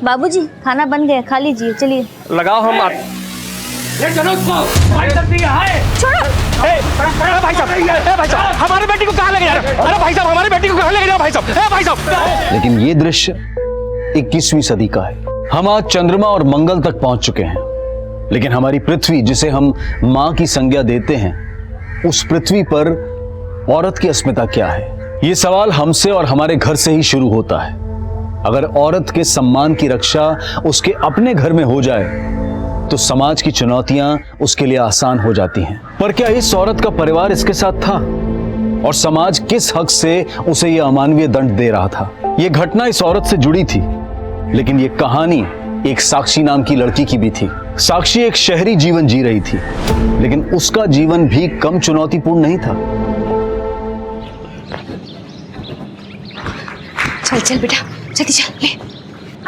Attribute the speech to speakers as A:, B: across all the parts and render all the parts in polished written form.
A: बाबूजी खाना बन गया, खा लीजिए, चलिए।
B: लगाओ हम
C: चलो उसको भाई साहब
A: छोड़ो।
B: भाई साहब हमारे बेटी को कहाँ ले गया? अरे भाई साहब हमारी बेटी को कहाँ ले गया? भाई साहब भाई साहब।
D: लेकिन ये दृश्य 21वीं सदी का है। हम आज चंद्रमा और मंगल तक पहुंच चुके हैं, लेकिन हमारी पृथ्वी जिसे हम मां की संज्ञा देते हैं, उस पृथ्वी पर औरत की अस्मिता क्या है? ये सवाल हमसे और हमारे घर से ही शुरू होता है। अगर औरत के सम्मान की रक्षा उसके अपने घर में हो जाए तो समाज की चुनौतियां उसके लिए आसान हो जाती हैं। पर क्या इस औरत का परिवार इसके साथ था? और समाज किस हक से उसे यह अमानवीय दंड दे रहा था? यह घटना इस औरत से जुड़ी थी, लेकिन यह कहानी एक साक्षी नाम की लड़की की भी थी। साक्षी एक शहरी जीवन जी रही थी, लेकिन उसका जीवन भी कम चुनौतीपूर्ण नहीं था।
E: चल चल बेटा, जल्दी चल ले।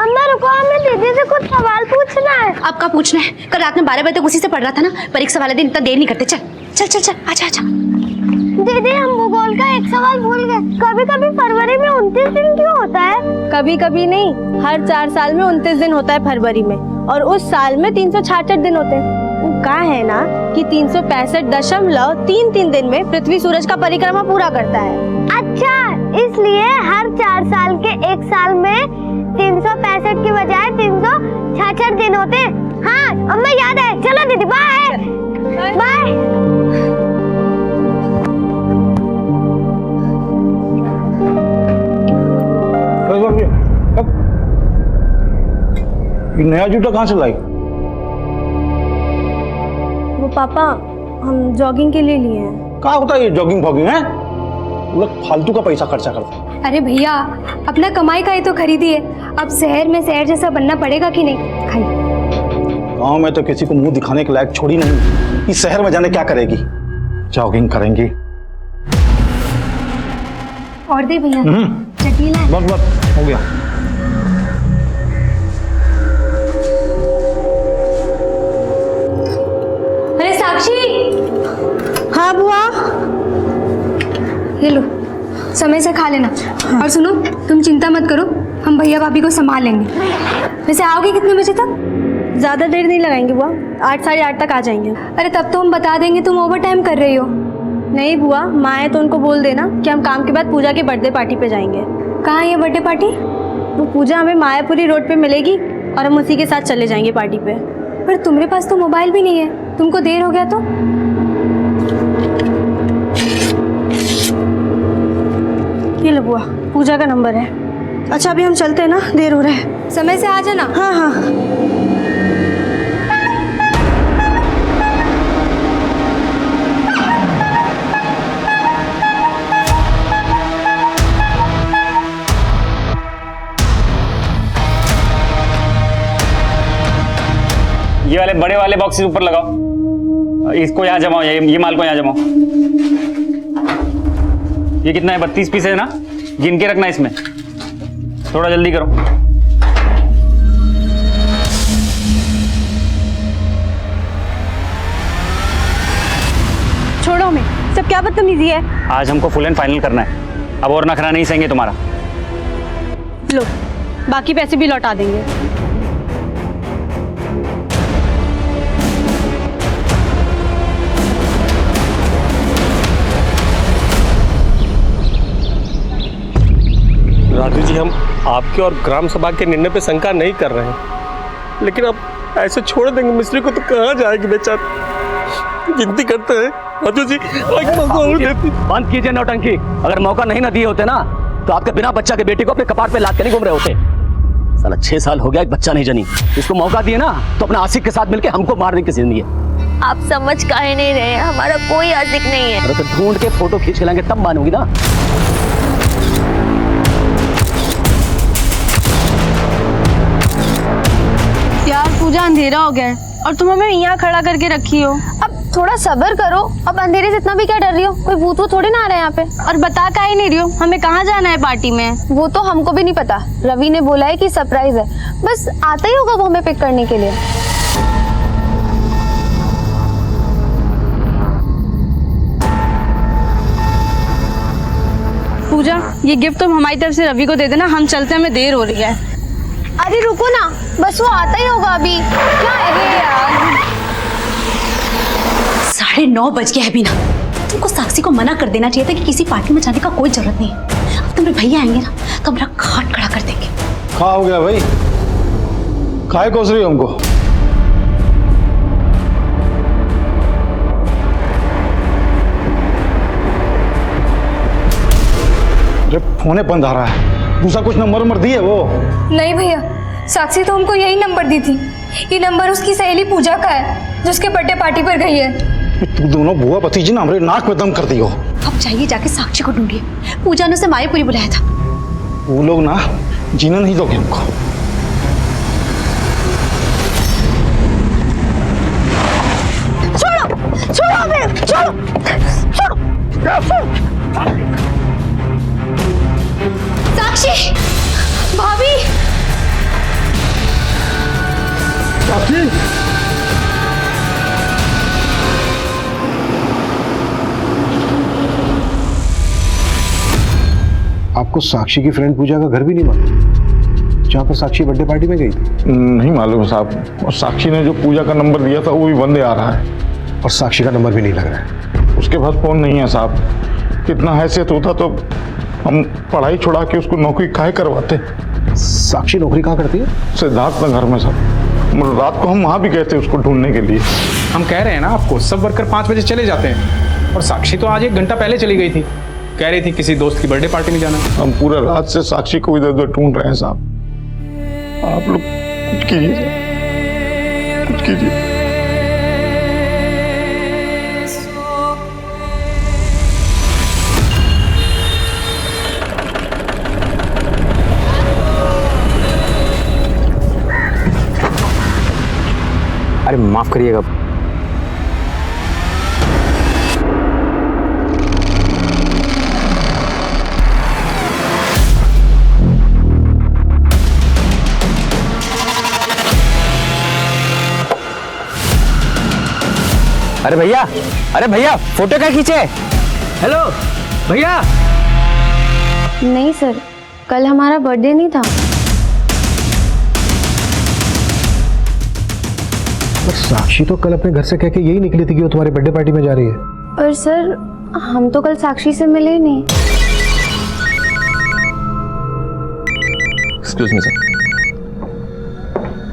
A: अम्मा रुको, हमें दीदी से कुछ सवाल पूछना है।
E: अब का पूछना है? कल रात में 12 बजे तक उसी से पढ़ रहा था ना। परीक्षा वाले दिन इतना देर नहीं करते। चल चल चल चल, आजा आजा।
A: दीदी हम भूगोल का एक सवाल भूल गए। कभी कभी फरवरी में 29 दिन क्यों होता है?
F: कभी कभी नहीं, हर 4 साल में 29 दिन होता है फरवरी में, और उस साल में 366 दिन होते हैं। वो कहा है ना कि 365.33 दिन में पृथ्वी सूरज का परिक्रमा पूरा करता है।
A: अच्छा, इसलिए हर 4 साल के एक साल में 365 की बजाय 366 दिन होते हैं। हाँ अम्मा याद है। चलो दीदी, बाय बाय।
D: नया जूता कहाँ से लाई?
F: वो पापा हम जॉगिंग के लिए लिए हैं।
D: कहाँ होता है ये जॉगिंग फॉगिंग है? लोग फालतू का पैसा खर्चा करते हैं।
E: अरे भैया, अपना कमाई का ही तो खरीदी है। अब शहर में शहर जैसा बनना पड़ेगा कि नहीं? खाइए।
D: गाँव में तो किसी को मुंह दिखाने के लायक छोड़ी नहीं, इस शहर में जाने क्या करेगी? जॉगिंग करेंगी।
E: और दे भैया, चटनी ला।
D: बस बस हो गया।
E: अरे साक्षी।
F: हाँ बुआ।
E: ये लो, समय से खा लेना। और सुनो, तुम चिंता मत करो, हम भैया भाभी को संभाल लेंगे। वैसे आओगे कितने बजे तक?
F: ज़्यादा देर नहीं लगाएंगे बुआ, 8 साढ़े 8 तक आ जाएंगे।
E: अरे तब तो हम बता देंगे तुम ओवर टाइम कर रही हो।
F: नहीं बुआ, माँ है तो उनको बोल देना कि हम काम के बाद पूजा की बर्थडे पार्टी पे जाएंगे।
E: कहाँ है ये बर्थडे पार्टी?
F: वो पूजा हमें मायापुरी रोड पे मिलेगी और हम उसी के साथ चले जाएंगे पार्टी पे।
E: पर तुम्हारे पास तो मोबाइल भी नहीं है, तुमको देर हो गया तो?
F: ये लो बुआ, पूजा का नंबर है। अच्छा अभी हम चलते हैं ना, देर हो रहा है।
E: समय से आ जाना।
F: हाँ हाँ।
B: ये वाले बड़े वाले बॉक्सेस ऊपर लगाओ, इसको यहाँ जमाओ, ये माल को यहाँ जमाओ। ये कितना है? 32 पीस है ना, गिन के रखना इसमें। थोड़ा जल्दी करो।
F: छोड़ो हमें, सब क्या बदतमीजी है।
B: आज हमको फुल एंड फाइनल करना है, अब और नखरा नहीं सहेंगे तुम्हारा।
F: लो, बाकी पैसे भी लौटा देंगे।
C: राजू जी, हम आपके और ग्राम सभा के निर्णय पे शंका नहीं कर रहे हैं, लेकिन अब ऐसे छोड़ देंगे मिस्त्री को तो कहाँ जाएगी बेचारा? गिनती करते हैं राजू जी,
G: बंद कीजिए नौटंकी। अगर मौका नहीं ना दिए होते ना तो आपके बिना बच्चा के बेटी को अपने कपाट पे लाद के नहीं घूम रहे होते। साला 6 साल हो गया, एक बच्चा नहीं जनी। इसको मौका दिए ना तो अपने आशिक के साथ मिलके हमको मारने की जिंदगी है।
A: आप समझ काहे नहीं रहे? हमारा कोई आशिक नहीं है।
G: अरे तो ढूंढ के फोटो खींच के लाएंगे तब मानूंगी ना।
F: यार पूजा, अंधेरा हो गया है और तुम हमें यहाँ खड़ा करके रखी हो।
E: अब थोड़ा सब्र करो। अब अंधेरे से इतना भी क्या डर रही हो? कोई भूत वो थोड़ी ना आ रहा है यहाँ पे।
F: और बता काहे नहीं रही हो हमें कहाँ जाना है पार्टी में?
E: वो तो हमको भी नहीं पता, रवि ने बोला है कि सरप्राइज है, बस आता ही होगा वो हमें पिक करने के लिए।
F: पूजा, ये गिफ्ट तुम हमारी तरफ से रवि को दे देना, हम चलते हैं, हमें देर हो रही है।
A: अरे रुको ना, बस वो आता ही होगा अभी। क्या अरे यार
H: 9:30 बज गया है बीना। तुमको साक्षी को मना कर देना चाहिए था कि किसी पार्टी में जाने का कोई जरूरत नहीं है। अब तुम्हारे भैया आएंगे ना तो हमारा खाट खड़ा कर देंगे।
I: क्या हो गया भाई, काहे कोस रही हो हमको? अरे फोने बंद आ रहा है, दूसरा कुछ नंबर दिए वो?
E: नहीं भैया, साक्षी तो हमको यही नंबर दी थी। ये नंबर उसकी सहेली पूजा का है जो उसके बर्थडे पार्टी पर गई है।
I: तू दोनों बुआ भतीजी ना हमारे नाक में दम कर दी हो।
H: अब जाइए जाके साक्षी को ढूंढिए। पूजा ने उसे मायापुरी बुलाया था।
I: वो लोग ना जीना नहीं दोगे हमको।
A: छोड़ो बे, छोड़ो छोड़ो।
E: साक्षी, भाभी।
I: साक्षी,
J: आपको साक्षी की फ्रेंड पूजा का घर भी नहीं मालूम, जहाँ पर साक्षी बर्थडे पार्टी में गई थी?
I: नहीं मालूम साहब। और साक्षी ने जो पूजा का नंबर दिया था वो भी बंदे आ रहा है।
J: और साक्षी का नंबर भी नहीं लग रहा है।
I: उसके पास फोन नहीं है साहब। कितना हैसियत होता तो हम पढ़ाई छुड़ा के उसको नौकरी काहे करवाते।
J: साक्षी नौकरी कहाँ करती है?
I: सिद्धार्थ नगर में सर। मतलब रात को हम वहाँ भी गए थे उसको ढूंढने के लिए।
B: हम कह रहे हैं ना आपको, सब वर्कर 5 बजे चले जाते हैं और साक्षी तो आज 1 घंटा पहले चली गई थी। कह रही थी किसी दोस्त की बर्थडे पार्टी में जाना।
I: हम पूरे रात से साक्षी को इधर उधर ढूंढ रहे हैं साहब। आप लोग कुछ कीजिए, कुछ कीजिए।
K: अरे माफ करिएगा। अरे भैया फोटो क्या खींचे?
B: हेलो भैया।
A: नहीं सर, कल हमारा बर्थडे नहीं था।
J: पर साक्षी तो कल अपने घर से कह के यही निकली थी कि वो तुम्हारी बर्थडे पार्टी में जा रही है।
A: पर सर, हम तो कल साक्षी से मिले ही नहीं।
C: Excuse me sir.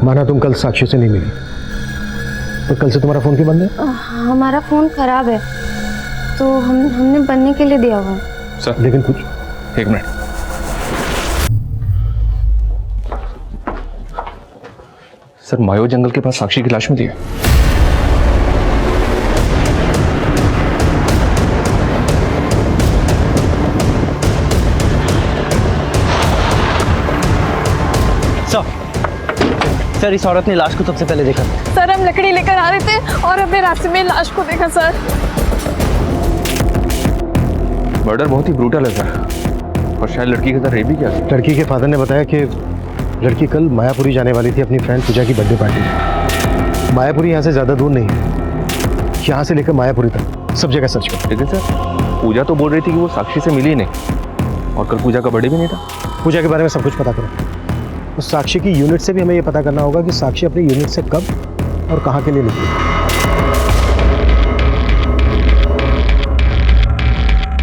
J: माना तुम कल साक्षी से नहीं मिली, तो कल से तुम्हारा फोन क्यों बंद है?
A: हमारा फोन खराब है तो हमने बनने के लिए दिया हुआ है।
B: सर
J: लेकिन कुछ
B: 1 मिनट। सर मायो जंगल के पास साक्षी की लाश मिली है।
K: सर इस औरत ने लाश को सबसे पहले देखा।
F: सर हम लकड़ी लेकर आ रहे थे और हमने रास्ते में लाश को देखा सर।
B: मर्डर बहुत ही ब्रूटल है सर, और शायद लड़की के साथ रेप भी किया।
J: लड़की के फादर ने बताया कि लड़की कल मायापुरी जाने वाली थी अपनी फ्रेंड पूजा की बर्थडे पार्टी में। मायापुरी यहाँ से ज़्यादा दूर नहीं है, यहाँ से लेकर मायापुरी तक सब जगह सर्च करो।
B: लेकिन सर पूजा तो बोल रही थी कि वो साक्षी से मिली ही नहीं, और कल पूजा का बर्थडे भी नहीं था।
J: पूजा के बारे में सब कुछ पता करो। तो साक्षी की यूनिट से भी हमें ये पता करना होगा कि साक्षी अपनी यूनिट से कब और कहाँ के लिए निकली।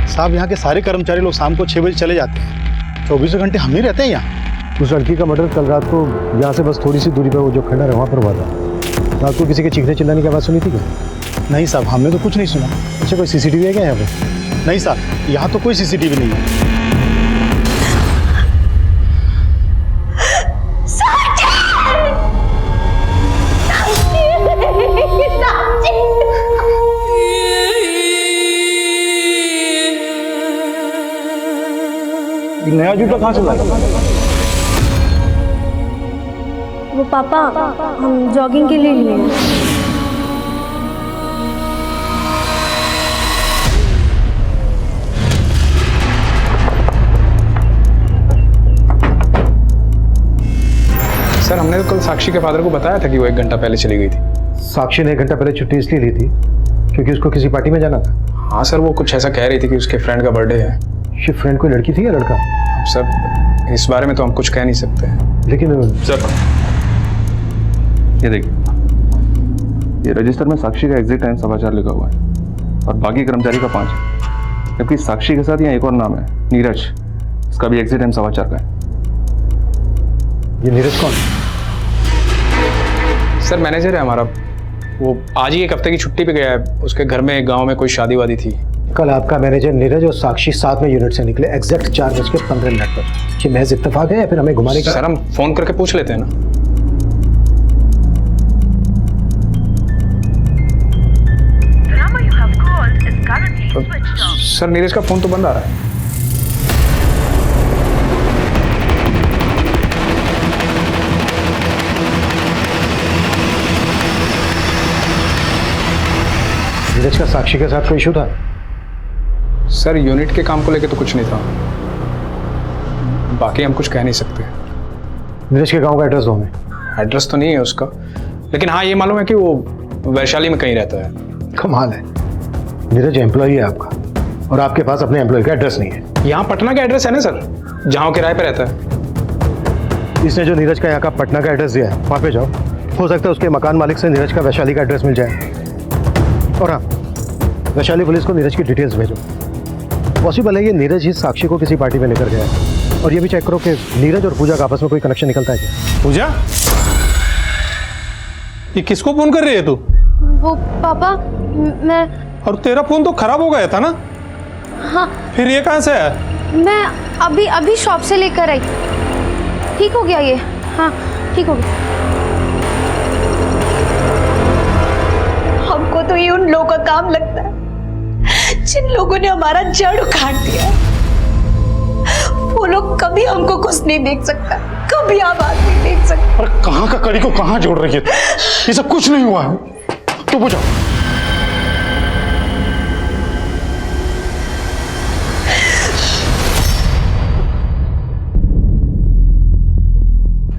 I: साहब यहाँ के सारे कर्मचारी लोग शाम को 6 बजे चले जाते हैं, 24 घंटे हम ही रहते हैं यहाँ।
J: उस लड़की का मर्डर कल रात को यहाँ से बस थोड़ी सी दूरी पर वो जो खंडर है वहाँ पर हुआ था। रात को किसी के चीखने चिल्लाने की आवाज़ सुनी थी क्या?
I: नहीं साहब, हमने तो कुछ नहीं सुना।
J: अच्छा कोई सीसीटीवी है क्या यहाँ पे?
I: नहीं साहब, यहाँ तो कोई सीसीटीवी नहीं है। नया जूता कहाँ से लाया?
F: वो पापा हम जॉगिंग के लिए लिए हैं।
B: सर हमने तो कल साक्षी के फादर को बताया था कि वो 1 घंटा पहले चली गई थी।
J: साक्षी ने 1 घंटा पहले छुट्टी इसलिए ली थी क्योंकि उसको किसी पार्टी में जाना था।
B: हाँ सर, वो कुछ ऐसा कह रही थी कि उसके फ्रेंड का बर्थडे है।
J: ये फ्रेंड कोई लड़की थी या लड़का?
B: सर इस बारे में तो हम कुछ कह नहीं सकते हैं।
J: लेकिन
C: सर ये देखिए, ये रजिस्टर में साक्षी का एग्जिट टाइम समाचार लिखा हुआ है और बाकी कर्मचारी का 5 है, जबकि साक्षी के साथ यहाँ एक और नाम है नीरज, इसका भी एग्जिट टाइम समाचार का है।
J: ये नीरज कौन?
B: सर मैनेजर है हमारा, वो आज ही 1 हफ्ते की छुट्टी पे गया है, उसके घर में गांव में कोई शादी वादी थी।
J: कल आपका मैनेजर नीरज और साक्षी साथ में यूनिट से निकले एग्जैक्ट 4:15 पर। ये महज इत्तेफाक है या फिर हमें घुमाने का?
B: सर हम फोन करके पूछ लेते हैं ना। सर नीरज का फोन तो बंद आ रहा है।
J: नीरज का साक्षी के साथ कोई इशू था?
B: सर यूनिट के काम को लेके तो कुछ नहीं था, बाकी हम कुछ कह नहीं सकते।
J: नीरज के गांव का एड्रेस दो हमें।
B: एड्रेस तो नहीं है उसका, लेकिन हाँ ये मालूम है कि वो वैशाली में कहीं रहता है।
J: कमाल है, नीरज एम्प्लॉई है आपका और आपके पास अपने एम्प्लॉय का एड्रेस नहीं है।
B: यहाँ पटना का एड्रेस है ना सर, जहाँ वो किराए पे रहता है।
J: इसने जो नीरज का यहाँ का पटना का एड्रेस दिया है वहाँ पे जाओ, हो सकता है उसके मकान मालिक से नीरज का वैशाली का एड्रेस मिल जाए। और हाँ, वैशाली पुलिस को नीरज की डिटेल्स भेजो। पॉसिबल है ये नीरज ही साक्षी को किसी पार्टी में लेकर गया है। और ये भी चेक करो कि नीरज और पूजा का आपस में कोई कनेक्शन निकलता है क्या।
C: पूजा, ये किसको फोन कर रही है तू?
A: वो पापा, मैं
C: और तेरा फोन तो खराब हो गया था ना?
A: हाँ।
C: फिर ये कहाँ से है?
A: मैं अभी शॉप से लेकर आई, ठीक हो गया ये। हाँ ठीक हो गया।
H: हमको तो ये उन लोगों का काम लगता है जिन लोगों ने हमारा जड़ उखाड़ दिया। वो लोग कभी हमको खुश नहीं देख सकता, कभी आबाद नहीं देख सकता।
I: अरे कहाँ का कड़ी को कहाँ जोड़ रही है? ये सब कुछ नहीं हुआ है, तो पूछो।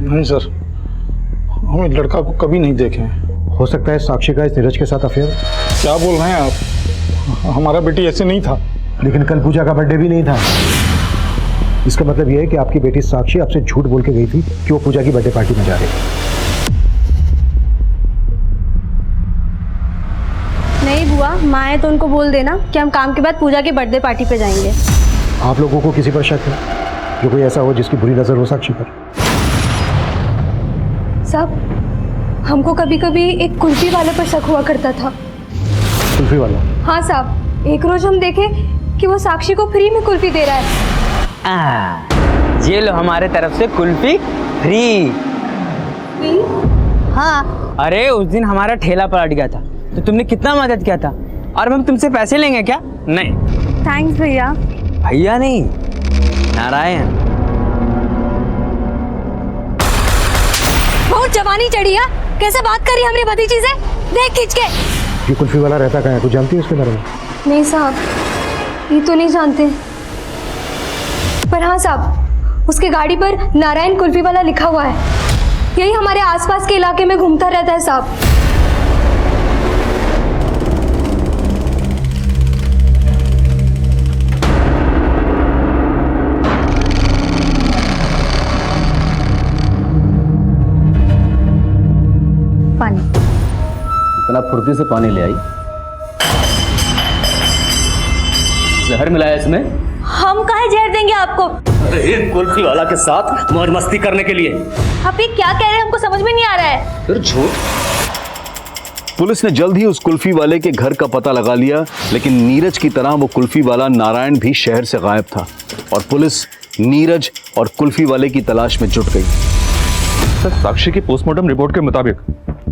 I: नहीं सर, हम इस लड़का को कभी नहीं देखे हैं।
J: हो सकता है साक्षी का इस नीरज के साथ अफेयर।
I: क्या बोल रहे हैं आप? हमारा बेटी ऐसे नहीं था।
J: लेकिन कल पूजा का बर्थडे भी नहीं था। इसका मतलब यह है कि आपकी बेटी साक्षी आपसे झूठ बोल के गई थी कि वो पूजा की बर्थडे पार्टी में जा रही है।
F: नहीं बुआ, माँ है तो उनको बोल देना कि हम काम के बाद पूजा की बर्थडे पार्टी पे जाएंगे।
J: आप लोगों को किसी पर शक है जो कोई ऐसा हो जिसकी बुरी नजर हो साक्षी पर?
E: साहब, हमको कभी कभी एक कुल्फी वाले पर शक हुआ करता था।
J: कुल्फी वाला?
E: हाँ साहब, एक रोज हम देखे कि वो साक्षी को फ्री में कुल्फी दे रहा है।
K: ये लो हमारे तरफ से कुल्फी फ्री। हाँ, अरे उस दिन हमारा ठेला पलट गया था तो तुमने कितना मदद किया था, और हम तुमसे पैसे लेंगे क्या? नहीं।
F: थैंक्स भैया।
K: भैया नहीं, नारायण।
E: बहुत जवानी चढ़ी है, कैसे बात करी हमारी भतीजी से, देख खींच के।
J: ये कुल्फी वाला रहता कहाँ है, कुछ जानती है उसके बारे में?
E: नहीं साहब, ये तो नहीं जानते, पर हाँ साहब, उसके गाड़ी पर नारायण कुल्फी वाला लिखा हुआ है। यही हमारे आसपास के इलाके में घूमता रहता है साहब।
F: पानी।
G: इतना फुर्ती से पानी ले आई, जहर मिलाया इसमें?
H: हम काहे जहर देंगे आपको?
G: अरे कुल्फी वाला के साथ मौज मस्ती करने के लिए।
H: आप ये क्या कह रहे हैं, हमको समझ में नहीं आ रहा है।
G: फिर झूठ।
D: पुलिस ने जल्द ही उस कुल्फी वाले के घर का पता लगा लिया, लेकिन नीरज की तरह वो कुल्फी वाला नारायण भी शहर से गायब था और पुलिस नीरज और कुल्फी वाले की तलाश में जुट गई।
C: सर, साक्षी की पोस्टमार्टम रिपोर्ट के मुताबिक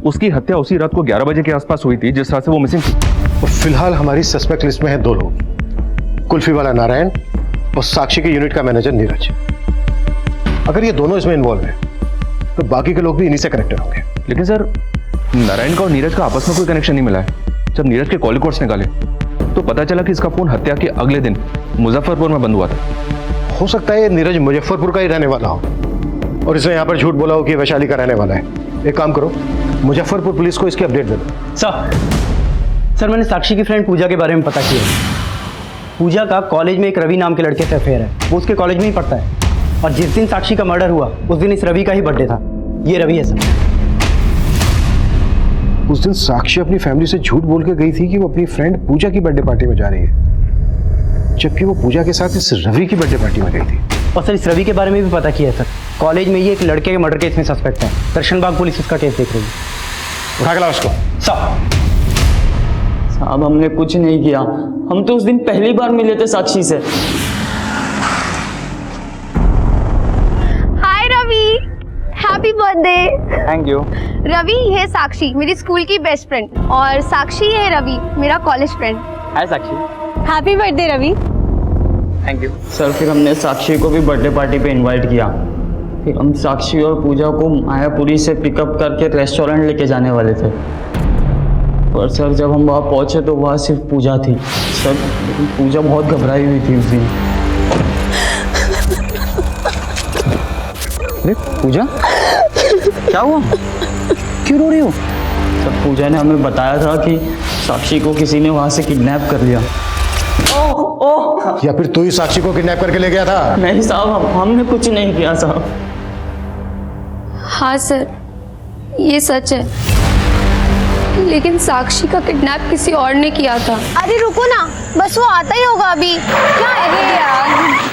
C: उसकी हत्या उसी रात को 11 बजे के आसपास हुई थी जिस रात से वो मिसिंग थी।
J: और फिलहाल हमारी सस्पेक्ट लिस्ट में है 2 लोग, कुल्फी वाला नारायण और साक्षी के यूनिट का मैनेजर नीरज। अगर ये दोनों इसमें इन्वॉल्व हैं तो बाकी के लोग भी इन्हीं से कनेक्टेड होंगे।
C: लेकिन सर, नारायण का और नीरज का आपस में कोई कनेक्शन नहीं मिला है। जब नीरज के कॉल रिकॉर्ड्स निकाले तो पता चला कि इसका फोन हत्या के अगले दिन मुजफ्फरपुर में बंद हुआ था।
J: हो सकता है ये नीरज मुजफ्फरपुर का ही रहने वाला हो और इसने यहाँ पर झूठ बोला हो कि वैशाली का रहने वाला है। एक काम करो, मुजफ्फरपुर पुलिस को इसकी अपडेट दे दो।
K: सर, मैंने साक्षी की फ्रेंड पूजा के बारे में पता किया। पूजा का कॉलेज में एक रवि नाम के लड़के से अफेयर है, वो उसके कॉलेज में ही पढ़ता है। और जिस दिन साक्षी का मर्डर हुआ उस दिन इस रवि का ही बर्थडे था। ये रवि है सर।
J: उस दिन साक्षी अपनी फैमिली से झूठ बोल के गई थी कि वो अपनी फ्रेंड पूजा की बर्थडे पार्टी में जा रही है, जबकि वो पूजा के साथ इस रवि की बर्थडे पार्टी में गई थी।
K: और सर इस रवि के बारे में भी पता किया है सर। कॉलेज में ये एक लड़के के मर्डर केस में सस्पेक्ट है। दर्शनबाग पुलिस इसका केस देख रही है।
B: उठा के लाओ उसको।
L: साहब हमने कुछ नहीं किया, हम तो उस दिन पहली बार मिले थे साक्षी से।
A: Hi Ravi, happy birthday.
K: Thank you.
A: Ravi ये साक्षी मेरी स्कूल की बेस्ट फ्रेंड, और साक्षी है रवि मेरा college friend.
K: Hi Sakshi.
F: Happy birthday Ravi.
K: Thank you.
L: Sir फिर हमने साक्षी को भी बर्थडे पार्टी पे इनवाइट किया। फिर हम साक्षी और पूजा को मायापुरी से पिकअप करके रेस्टोरेंट लेके जाने वाले थे, पर सर जब हम वहाँ पहुँचे तो वहाँ सिर्फ पूजा थी। सर लेकिन पूजा बहुत घबराई हुई थी उस दिन।
K: अरे पूजा, क्या हुआ? क्यों रो रही हो?
L: सर पूजा ने हमें बताया था कि साक्षी को किसी ने वहाँ से किडनैप कर लिया।
J: या फिर तू ही साक्षी को किडनैप करके ले गया था?
L: नहीं साहब, हमने कुछ नहीं किया साहब।
E: हाँ सर, ये सच है, लेकिन साक्षी का किडनैप किसी और ने किया था।
A: अरे रुको ना, बस वो आता ही होगा अभी। क्या है यार?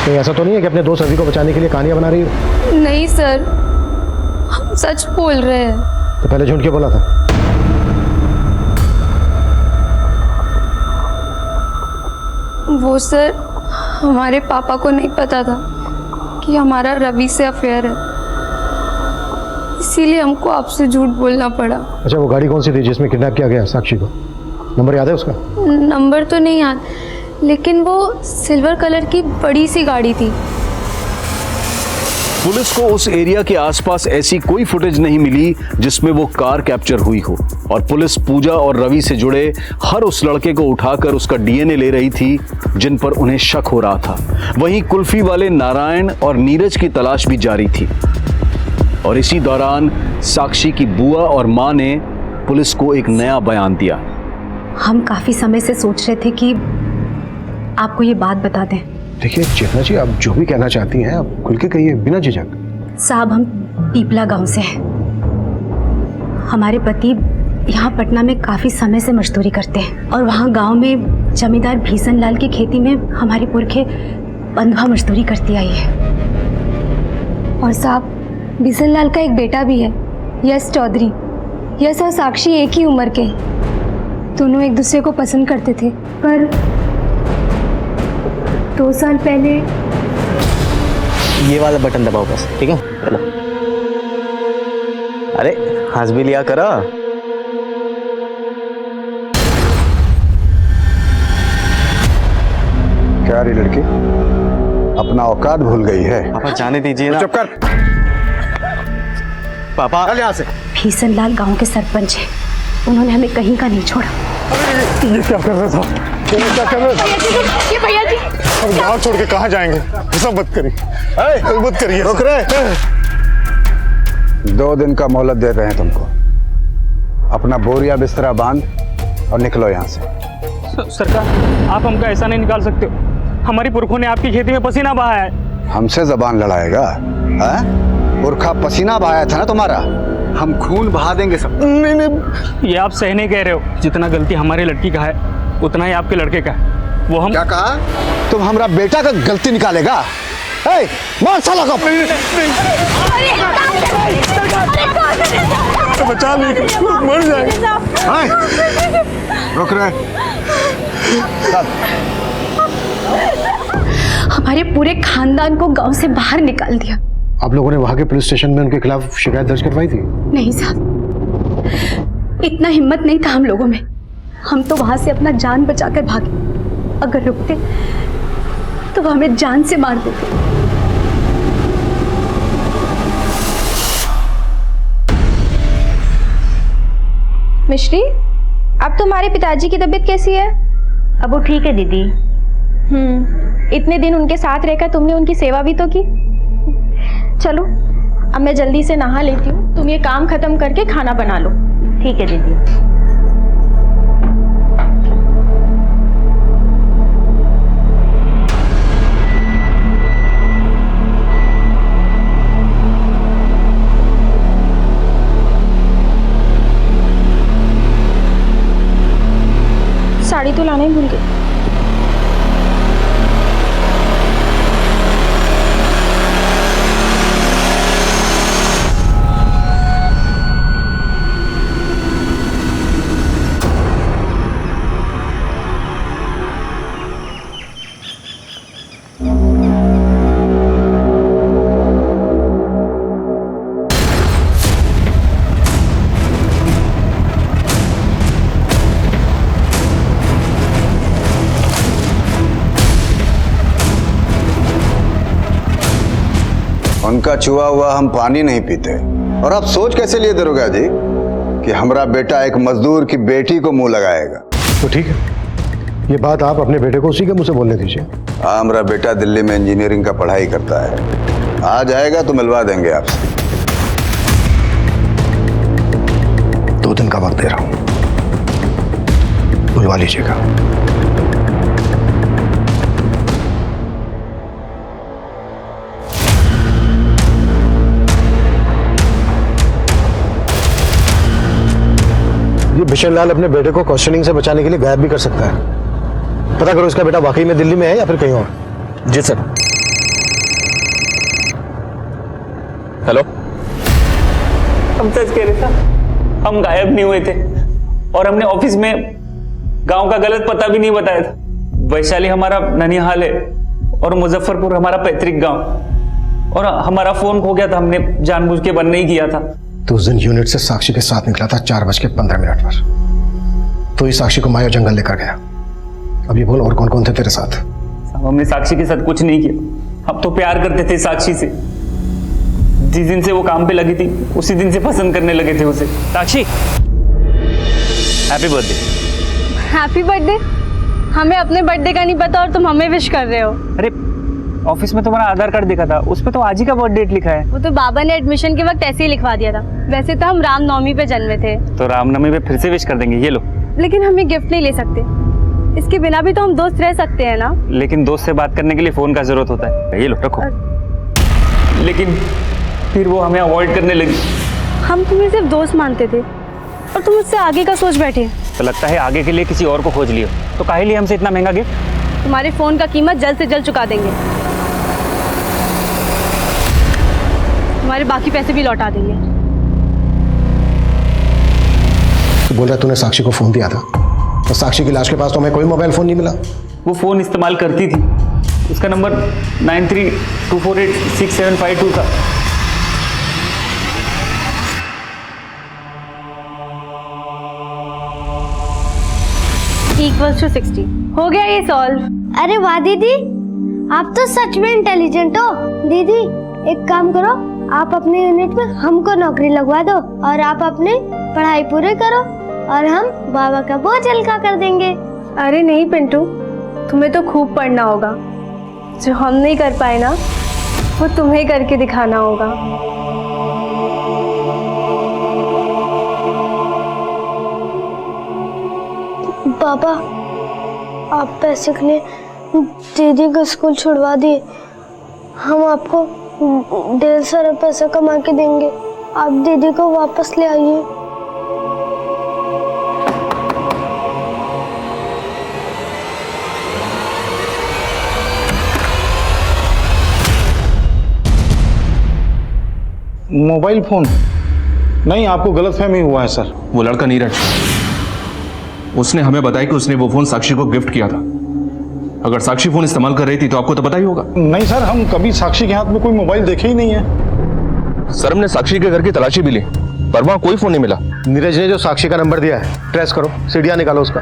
J: नहीं, ऐसा तो नहीं है कि अपने दोस्त रवि को बचाने के लिए कहानियां बना रही हो?
E: नहीं सर, हम सच बोल रहे हैं।
J: तो पहले झूठ क्यों बोला था?
E: वो सर, हमारे पापा को नहीं पता था कि हमारा रवि से अफेयर है, इसीलिए हमको आपसे झूठ बोलना पड़ा।
J: अच्छा, वो गाड़ी कौन सी थी जिसमें किडनैप किया गया साक्षी को? नंबर याद है उसका?
E: नंबर तो नहीं याद, लेकिन वो सिल्वर कलर की बड़ी सी गाड़ी थी।
D: पुलिस को उस एरिया के आसपास ऐसी कोई फुटेज नहीं मिली जिसमें वो कार कैप्चर हुई हो, और पुलिस पूजा और रवि से जुड़े हर उस लड़के को उठाकर उसका डीएनए ले रही थी जिन पर उन्हें शक हो रहा था। वहीं कुल्फी वाले नारायण और नीरज की तलाश भी जारी थी, और इसी दौरान साक्षी की बुआ और मां ने पुलिस को एक नया बयान दिया।
H: हम काफी समय से सोच रहे थे कि आपको ये बात बता दें।
J: देखिए चेतना जी, आप जो भी कहना चाहती हैं आप खुल के कहिए, बिना झिझक।
H: साहब, हम पीपला गांव से हैं। हमारे पति यहाँ पटना में काफी समय से मजदूरी करते हैं, और वहाँ गांव में जमींदार भीषण लाल की खेती में हमारी पुरखे बंधुआ मजदूरी करती आई है।
E: और साहब, भीषण लाल का एक बेटा भी है, यश चौधरी। यश और साक्षी एक ही उम्र के, दोनों एक दूसरे को पसंद करते थे, पर 2 साल पहले।
G: ये वाला बटन दबाओ बस, ठीक है? चलो। अरे हंस भी लिया करो।
I: क्या रे लड़की, अपना औकात भूल गई है?
G: पापा जाने दीजिए ना।
I: चुप कर
G: पापा।
I: चल यहाँ से।
H: भीषण लाल गाँव के सरपंच हैं, उन्होंने हमें कहीं का नहीं छोड़ा।
I: ये क्या कर रहे था? ये क्या कर रहे थे?
A: ये भैया जी,
I: हम गाँव छोड़ के कहाँ जाएंगे? ऐसा मत करिए, मत करिए।
G: रुक रहे।
I: 2 दिन का मोहलत दे रहे हैं तुमको। अपना बोरिया बिस्तरा बांध और निकलो यहाँ से।
B: सरकार, आप हमको ऐसा नहीं निकाल सकते हो। हमारी पुरखों ने आपकी खेती में पसीना बहाया है।
I: हमसे जबान लड़ाएगा? पुरखा पसीना बहाया था ना तुम्हारा, हम खून बहा देंगे सब।
B: नहीं नहीं, ये आप सही नहीं कह रहे हो। जितना गलती हमारी लड़की का है उतना ही आपके लड़के का है। वो हम
I: क्या कहा? तुम हमारा बेटा का गलती निकालेगा? मार साला को। बचा नहीं, मर जाएगा। रुक रहे।
H: हमारे पूरे खानदान को गांव से बाहर निकाल दिया।
J: आप लोगों ने वहां के पुलिस स्टेशन में उनके खिलाफ शिकायत दर्ज करवाई थी?
H: नहीं साहब, इतना हिम्मत नहीं था हम लोगों में। हम तो वहां से अपना जान बचाकर भागे। अगर रुकते तो वो हमें जान से मार देते।
E: मिश्री, अब तुम्हारे पिताजी की तबीयत कैसी है?
F: अब वो ठीक है दीदी।
E: इतने दिन उनके साथ रहकर तुमने उनकी सेवा भी तो की। चलो, अब मैं जल्दी से नहा लेती हूँ, तुम ये काम खत्म करके खाना बना लो।
F: ठीक है दीदी।
E: साड़ी तो लाना ही भूल गई।
M: उनका छुआ हुआ हम पानी नहीं पीते। और आप सोच कैसे लिए दरोगा जी कि हमारा बेटा एक मजदूर की बेटी को मुंह लगाएगा?
J: तो ठीक है, ये बात आप अपने बेटे को उसी के मुंह से बोलने दीजिए।
M: हाँ, हमारा बेटा दिल्ली में इंजीनियरिंग का पढ़ाई करता है, आ जाएगा तो मिलवा देंगे आपसे।
J: 2 दिन का वक्त दे रहा हूं, बुलवा लीजिएगा। ये बिशन लाल अपने बेटे को क्वेश्चनिंग से बचाने के लिए गायब भी कर सकता है। पता करो इसका बेटा वाकई में दिल्ली में है या फिर कहीं और।
C: जी सर। हेलो,
L: हम सच कह रहे थे, हम गायब नहीं हुए थे और हमने ऑफिस में गांव का गलत पता भी नहीं बताया था। वैशाली हमारा ननिहाल है और मुजफ्फरपुर हमारा पैतृक गांव, और हमारा फोन खो गया था, हमने जानबूझ के बंद नहीं किया था।
J: तो उस दिन यूनिट से साक्षी के साथ निकला था 4:15 पर। तो इस साक्षी को माया जंगल लेकर गया। अब ये बोल, और कौन कौन थे तेरे साथ?
L: हमने साक्षी के साथ कुछ नहीं किया। हम तो प्यार करते थे साक्षी से। जिस दिन से वो काम पे लगी थी उसी दिन से पसंद करने लगे थे उसे। साक्षी, हैप्पी बर्थडे।
F: Happy birthday? हमें अपने बर्थडे का नहीं पता और तुम हमें विश कर रहे हो।
L: अरे ऑफिस में तुम्हारा आधार कार्ड देखा था, उस पे तो आज ही का बर्थ डेट लिखा है।
F: वो तो बाबा ने एडमिशन के वक्त ऐसे ही लिखवा दिया था। वैसे तो हम रामनवमी पे जन्मे थे।
L: तो रामनवमी पे फिर से विश कर देंगे, ये लो।
F: लेकिन हमें गिफ्ट नहीं ले सकते, इसके बिना भी तो हम दोस्त रह सकते हैं ना।
L: लेकिन दोस्त से बात करने के लिए फोन का जरूरत होता है, ये लो रखो। लेकिन फिर वो हमें अवॉइड करने लगी।
F: हम तुम्हें सिर्फ दोस्त मानते थे और तुम उससे आगे का सोच बैठे।
L: तो लगता है आगे के लिए किसी और को खोज लियो। तो काहे लिए हमसे इतना महंगा गिफ्ट?
F: तुम्हारे फोन का कीमत जल्द से जल्द चुका देंगे, तुम्हारे बाकी पैसे भी लौटा देंगे।
J: तो बोल रहा तूने साक्षी को फोन दिया था, और साक्षी की लाश के पास तो हमें कोई मोबाइल फोन नहीं मिला।
L: वो फोन इस्तेमाल करती थी, उसका नंबर 93248675 था।
F: = 60 हो गया ये सॉल्व।
A: अरे वाह दीदी, आप तो सच में इंटेलिजेंट हो। दीदी एक काम करो, आप अपने यूनिट में हमको नौकरी लगवा दो और आप अपनी पढ़ाई पूरी करो और हम बाबा का बोझ हल्का कर देंगे।
F: अरे नहीं पिंटू, तुम्हें तो खूब पढ़ना होगा। जो हम नहीं कर पाए ना, वो तुम्हें करके दिखाना होगा।
A: पापा, आप पैसे के लिए दीदी का स्कूल छुड़वा दिए। हम आपको ढेर सारा पैसा कमा के देंगे, आप दीदी को वापस ले आइए।
I: Mobile phone? नहीं, आपको गलतफहमी हुआ है सर।
C: वो लड़का नीरज, उसने हमें बताया कि उसने वो फोन साक्षी को गिफ्ट किया था। अगर साक्षी फोन इस्तेमाल कर रही थी तो आपको तो पता ही होगा।
I: नहीं सर, हम कभी साक्षी के हाथ में कोई मोबाइल देखे ही नहीं है।
C: सर, हमने साक्षी के घर की तलाशी भी ली, पर वहां कोई फोन नहीं मिला।
J: नीरज ने जो साक्षी का नंबर दिया है, ट्रेस करो, सीढ़ियां निकालो उसका।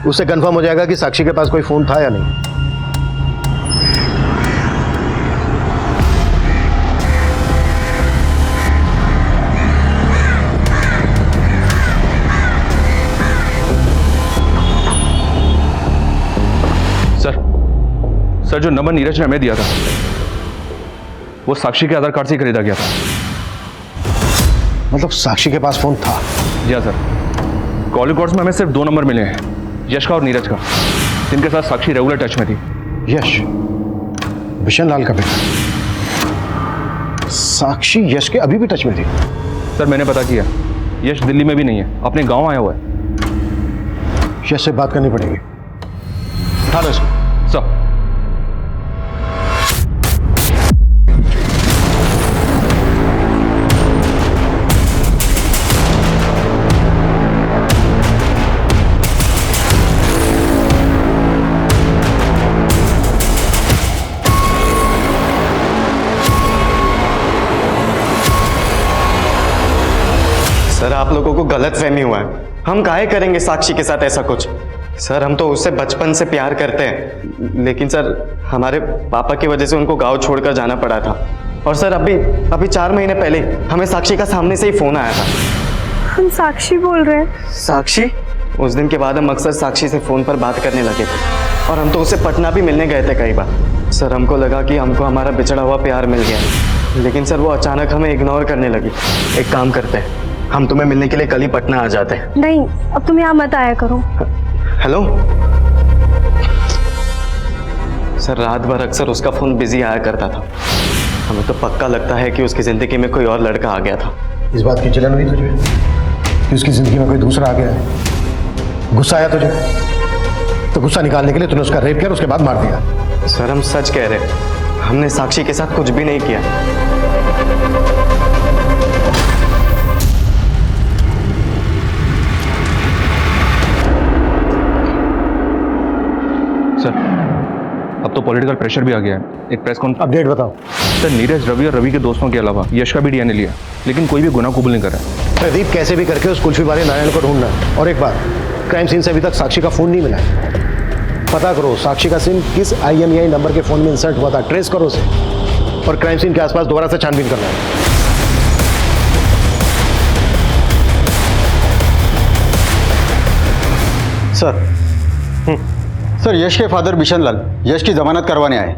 J: उससे कंफर्म हो जाएगा कि साक्षी के पास कोई फोन था या नहीं।
C: सर, जो नंबर नीरज ने हमें दिया था वो साक्षी के आधार कार्ड से खरीदा गया था।
J: मतलब साक्षी के पास फोन था?
C: जी हाँ सर, कॉल रिकॉर्ड्स में हमें सिर्फ 2 नंबर मिले हैं, यश का और नीरज का, जिनके साथ साक्षी रेगुलर टच में थी।
J: यश बिशन लाल का बेटा? साक्षी यश के अभी भी टच में थी?
C: सर मैंने पता किया, यश दिल्ली में भी नहीं है, अपने गांव आया हुआ है।
J: यश से बात करनी पड़ेगी। उठा लो इसको।
C: सर
N: सर आप लोगों को गलतफहमी हुआ है, हम काहे करेंगे साक्षी के साथ ऐसा कुछ। सर हम तो उससे बचपन से प्यार करते हैं, लेकिन सर हमारे पापा की वजह से उनको गांव छोड़कर जाना पड़ा था। और सर अभी 4 महीने पहले हमें साक्षी का सामने से ही फोन आया था।
F: हम साक्षी बोल रहे हैं।
N: साक्षी? उस दिन के बाद हम अक्सर साक्षी से फोन पर बात करने लगे थे, और हम तो उससे पटना भी मिलने गए थे कई बार। सर हमको लगा कि हमको हमारा बिछड़ा हुआ प्यार मिल गया, लेकिन सर वो अचानक हमें इग्नोर करने लगी। एक काम करते हैं, हम तुम्हें मिलने के लिए कल ही पटना आ जाते हैं।
F: नहीं, अब तुम यहाँ मत आया करो।
N: हेलो सर, रात भर अक्सर उसका फोन बिजी आया करता था। हमें तो पक्का लगता है कि उसकी जिंदगी में कोई और लड़का आ गया था।
J: इस बात की जलन हुई तुझे कि उसकी जिंदगी में कोई दूसरा आ गया है? गुस्सा आया तुझे? तो गुस्सा निकालने के लिए तूने उसका रेप किया और उसके बाद मार दिया।
N: सर हम सच कह रहे हैं, हमने साक्षी के साथ कुछ भी नहीं किया।
C: सर अब तो पॉलिटिकल प्रेशर भी आ गया है, एक प्रेस कॉन्फ्रेंस।
J: अपडेट बताओ।
C: सर नीरज, रवि और रवि के दोस्तों के अलावा यश का भी डीएनए लिया, लेकिन कोई भी गुनाह कबूल नहीं कर रहा है।
J: प्रदीप कैसे भी करके उस कुल्फी वाले नारायण को ढूंढना है। और एक बात, क्राइम सीन से अभी तक साक्षी का फोन नहीं मिला है। पता करो साक्षी का सिम किस IMEI नंबर के फोन में इंसर्ट हुआ था, ट्रेस करो उसे, और क्राइम सीन के आसपास दोबारा से छानबीन करना है।
M: सर यश के फादर बिशन लाल यश की जमानत करवाने आए।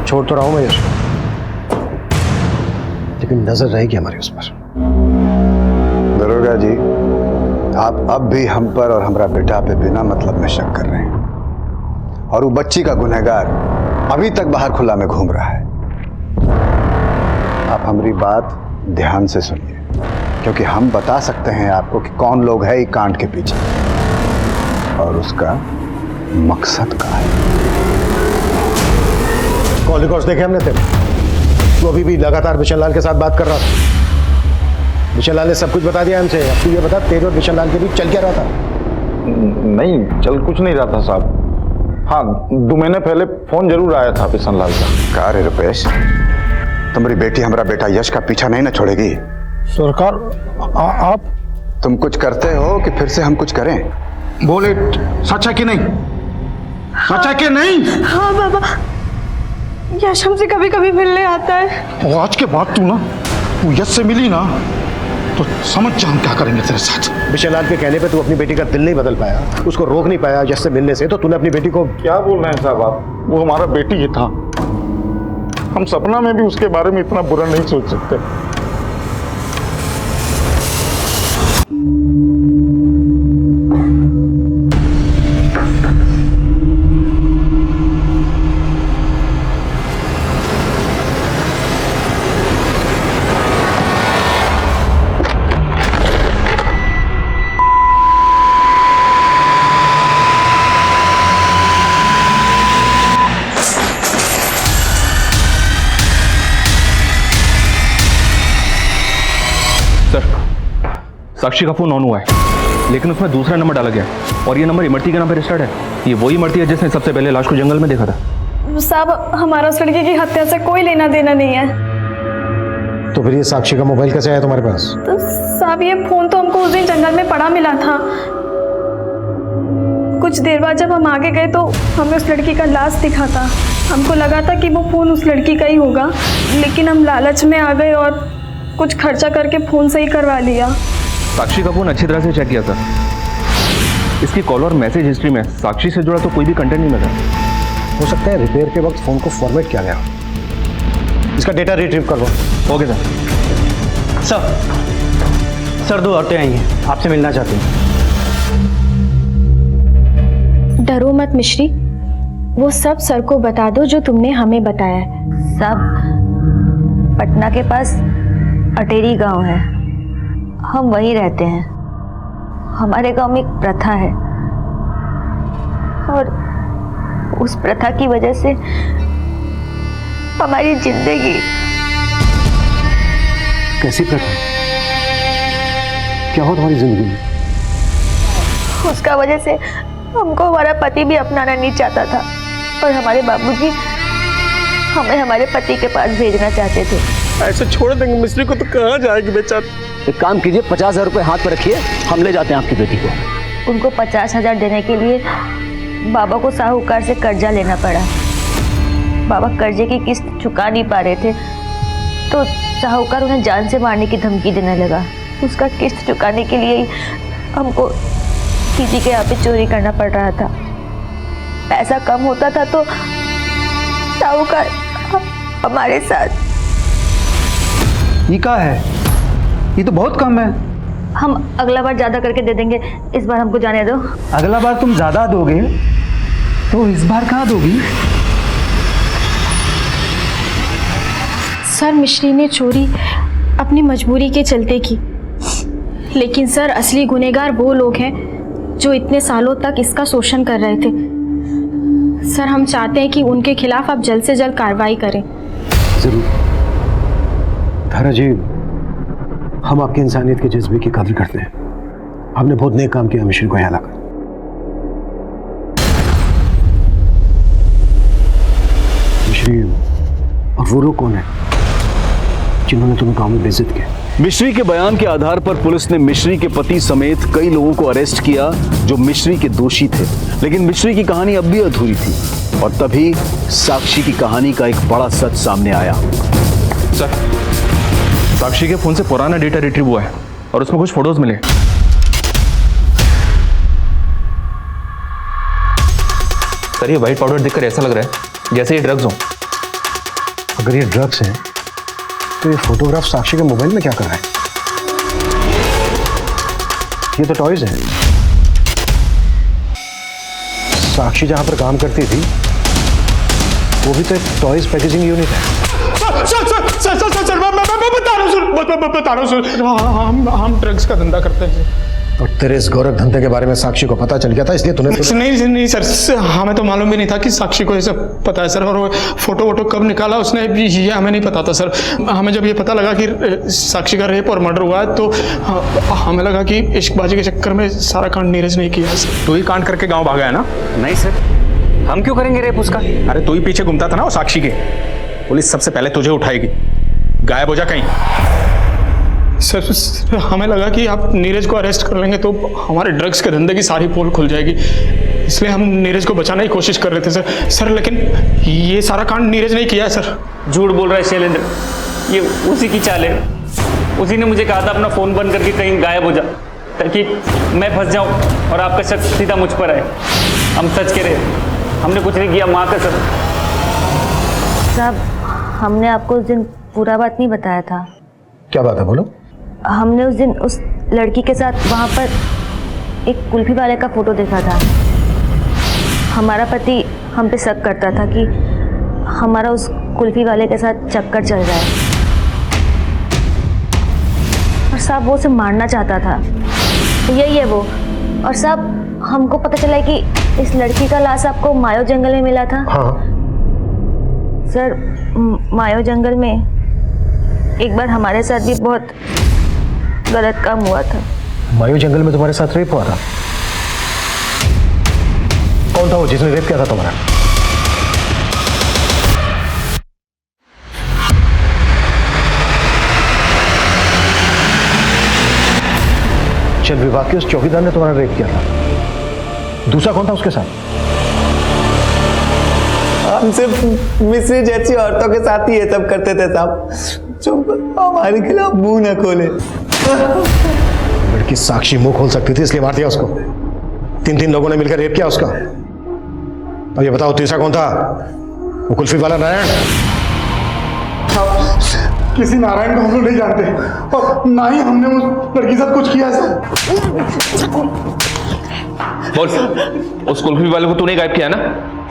J: छोड़ तो रहा हूं मैं यश, लेकिन नजर रहेगी हमारी उस पर।
M: दरोगा जी, आप अब भी हम पर और हमारा बेटा पे बिना मतलब में शक कर रहे हैं, और वो बच्ची का गुनहगार अभी तक बाहर खुला में घूम रहा है। आप हमारी बात ध्यान से सुनिए, क्योंकि हम बता सकते हैं आपको कि कौन लोग है इस कांड के पीछे और उसका मकसद क्या है।
J: कॉल रिकॉर्ड्स देखे हमने तेरे, तू अभी भी लगातार बिशन लाल के साथ बात कर रहा था। बिशन लाल ने सब कुछ बता दिया हमसे। अब तू ये बता, तेरे और बिशन लाल के बीच चल क्या रहा था?
I: नहीं, चल कुछ नहीं रहा था साहब। हाँ, 2 महीने पहले फोन जरूर आया था बिशन लाल का।
M: कहा रे रुपेश, तुम्हारी बेटी हमारा बेटा यश का पीछा नहीं ना छोड़ेगी?
I: सरकार आप
M: तुम कुछ करते हो कि फिर से हम कुछ करें?
I: बोले सच है कि नहीं? सच है कि नहीं?
F: हाँ बाबा, यश हमसे कभी कभी मिलने आता है।
I: और आज के बाद तू यश से मिली ना तो समझ जा हम क्या करेंगे तेरे साथ।
J: बिशन लाल के कहने पे तू अपनी बेटी का दिल नहीं बदल पाया, उसको रोक नहीं पाया यश से मिलने से, तो तूने अपनी बेटी को।
I: क्या बोल रहे हैं साहब आप? वो हमारा बेटी ही था। हम सपना में भी उसके बारे में इतना बुरा नहीं सोच सकते।
C: साक्षी का फोन ऑन हुआ है, लेकिन उसमें दूसरा नंबर डाला गया है, और ये नंबर इमरती के नाम पर रजिस्टर्ड है। ये वही इमरती है जिसने सबसे पहले लाश को जंगल में देखा था।
F: साहब हमारा उस लड़के की हत्या से कोई लेना देना नहीं है।
J: तो फिर ये साक्षी का मोबाइल कैसे आया तुम्हारे पास?
F: तो साहब ये फोन तो हमको उस दिन जंगल में पड़ा मिला था। कुछ देर बाद जब हम आगे गए तो हमें उस लड़की का लाश दिखा था। हमको लगा था कि वो फोन उस लड़की का ही होगा, लेकिन हम लालच में आ गए और कुछ खर्चा करके फोन सही करवा लिया।
C: साक्षी का फोन अच्छी तरह से चेक किया था, इसकी कॉल और मैसेज हिस्ट्री में साक्षी से जुड़ा तो कोई भी कंटेंट नहीं मिला।
J: हो सकता है रिपेयर के वक्त फोन को फॉर्मेट किया गया। इसका डेटा रिट्रीव करवाओ।
C: Okay sir.
J: सर 2 औरतें आई हैं, आपसे मिलना चाहती हैं।
F: डरो मत मिश्री, वो सब सर को बता दो जो तुमने हमें बताया है।
H: सब पटना के पास अटेरी गांव है, हम वहीं रहते हैं। हमारे गांव में एक प्रथा है और उस प्रथा की वजह से हमारी जिंदगी।
J: कैसी प्रथा? क्या हो तुम्हारी जिंदगी में?
H: उसका वजह से हमको हमारा पति भी अपनाना नहीं चाहता था और हमारे बाबूजी हमें हमारे पति के पास भेजना चाहते थे।
N: ऐसे छोड़ देंगे मिस्त्री को तो कहाँ जाएगी बेचारी?
G: एक काम कीजिए, 50,000 रुपये हाथ पर रखिए, हम ले जाते हैं आपकी बेटी को।
H: उनको 50,000 देने के लिए बाबा को साहूकार से कर्जा लेना पड़ा। बाबा कर्जे की किस्त चुका नहीं पा रहे थे तो साहूकार उन्हें जान से मारने की धमकी देने लगा। उसका किस्त चुकाने के लिए ही हमको किसी के यहाँ पे चोरी करना पड़ रहा था। पैसा कम होता था तो साहूकार हमारे साथ।
J: ये क्या है? ये तो बहुत कम है।
H: हम अगला बार ज्यादा करके दे देंगे, इस बार हमको जाने दो।
J: अगला बार तुम ज्यादा दोगे तो इस बार कहाँ दोगी?
F: सर मिश्री ने चोरी अपनी मजबूरी के चलते की, लेकिन सर असली गुनहगार वो लोग हैं जो इतने सालों तक इसका शोषण कर रहे थे। सर हम चाहते हैं कि उनके खिलाफ आप जल्द से जल्द कार्रवाई करें।
J: जरूर धारा जी, हम आपकी इंसानियत के जज्बे की कदर करते हैं। आपने बहुत नेक काम किया मिश्री को यहाँ लाकर। मिश्री, और वो लोग कौन है जिन्होंने तुम्हें गांव में बेइज्जत किया?
D: मिश्री के बयान के आधार पर पुलिस ने मिश्री के पति समेत कई लोगों को अरेस्ट किया जो मिश्री के दोषी थे, लेकिन मिश्री की कहानी अब भी अधूरी थी और तभी साक्षी की कहानी का एक बड़ा सच सामने आया।
C: सर, साक्षी के फोन से पुराना डेटा रिट्रीव हुआ है और उसमें कुछ फोटोज मिले। सर, ये व्हाइट पाउडर देखकर ऐसा लग रहा है जैसे ये ड्रग्स हो।
J: अगर ये ड्रग्स हैं तो ये फोटोग्राफ साक्षी के मोबाइल में क्या कर रहा है? ये तो टॉयज हैं। साक्षी जहां पर काम करती थी वो भी तो एक टॉयज पैकेजिंग यूनिट है।
B: सर, मैं बता रहा हूँ हम ड्रग्स का धंधा करते हैं।
J: और तेरे इस गोरख धंधे के बारे में साक्षी को पता चल गया था, इसलिए तूने
B: नहीं सर, हमें तो मालूम भी नहीं था कि साक्षी को ये सब पता है सर। और वो फोटो वोटो कब निकाला उसने ये हमें नहीं पता था सर। हमें जब ये पता लगा कि साक्षी का रेप और मर्डर हुआ है तो हमें लगा कि इश्कबाजी के चक्कर में सारा कांड नीरज नहीं किया सर। तू ही कांड करके गाँव भागा है ना?
K: नहीं सर, हम क्यों करेंगे रेप उसका?
B: अरे तू ही पीछे घूमता था ना वो साक्षी के। पुलिस सबसे पहले तुझे उठाएगी, गायब हो जा कहीं। सर, हमें लगा कि आप नीरज को अरेस्ट कर लेंगे तो हमारे ड्रग्स के धंधे की सारी पोल खुल जाएगी, इसलिए हम नीरज को बचाने की कोशिश कर रहे थे सर। लेकिन ये सारा कांड नीरज ने किया है सर।
L: झूठ बोल रहा है शैलेंद्र, ये उसी की चाल है। उसी ने मुझे कहा था अपना फ़ोन बंद करके कहीं गायब हो जा ताकि मैं फंस जाऊं और आपका शक सीधा मुझ पर आए। हम सच कह रहे, हमने कुछ नहीं किया, माँ का सब।
H: साहब, हमने आपको उस दिन पूरा बात नहीं बताया था।
J: क्या बात है, बोलो।
H: हमने उस दिन उस लड़की के साथ वहाँ पर एक कुल्फी वाले का फोटो देखा था। हमारा पति हम पे शक करता था कि हमारा उस कुल्फी वाले के साथ चक्कर चल रहा है और साहब वो उसे मारना चाहता था। यही है वो। और साहब हमको पता चला कि इस लड़की का लाश आपको मायो जंगल में मिला था।
J: हाँ
H: सर, मायो जंगल में एक बार हमारे साथ भी बहुत गलत काम हुआ था।
J: मायो जंगल में तुम्हारे साथ रेप हुआ था? कौन था वो जिसने रेप किया था तुम्हारा? चल विभाग के उस चौकीदार ने तुम्हारा रेप किया था। दूसरा कौन था उसके साथ?
N: हम सिर्फ मिश्री जैसी औरतों के साथ ही ये सब करते थे साहब, जो हमारे खिलाफ मुंह न खोले।
J: लड़की साक्षी मुंह खोल सकती थी इसलिए मार दिया उसको। 3 लोगों ने मिलकर रेप किया उसका। अब ये बताओ तीसरा कौन था? वो कुल्फी वाला नारायण?
I: किसी नारायण को हम लोग नहीं जानते और ना ही हमने उस लड़की के साथ कुछ किया है सर।
C: बोल, उस कुल्फी वाले को तूने गायब किया ना?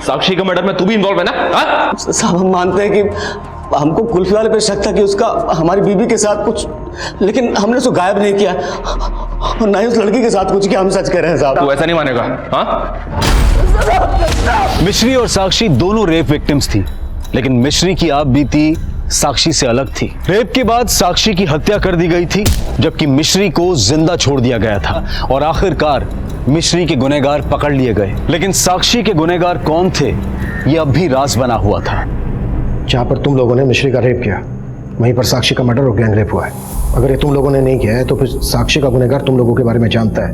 C: साक्षी के मर्डर में तू भी इन्वॉल्व है ना? हाँ?
G: साहब हम मानते हैं कि हमको कुल्फी वाले पे शक था कि उसका हमारी बीबी के साथ कुछ, लेकिन हमने उसको गायब नहीं किया और ना ही उस लड़की के साथ कुछ किया। हम सच कह रहे हैं साहब।
C: तू ऐसा नहीं मानेगा। हाँ?
D: मिश्री और साक्षी दोनों रेप विक्टिम्स थी, लेकिन मिश्री की आप बीती साक्षी से अलग थी। रेप के बाद साक्षी की हत्या कर दी गई थी, जबकि मिश्री को जिंदा छोड़ दिया गया था और आखिरकार मिश्री के गुनहगार पकड़ लिए गए। लेकिन साक्षी के गुनहगार कौन थे, यह अब भी राज बना हुआ था।
J: जहां पर तुम लोगों ने मिश्री का रेप किया, वहीं पर साक्षी का मर्डर और गैंग रेप हुआ है। अगर ये तुम लोगों ने नहीं किया है तो फिर साक्षी का गुनहगार तुम लोगों के बारे में जानता है।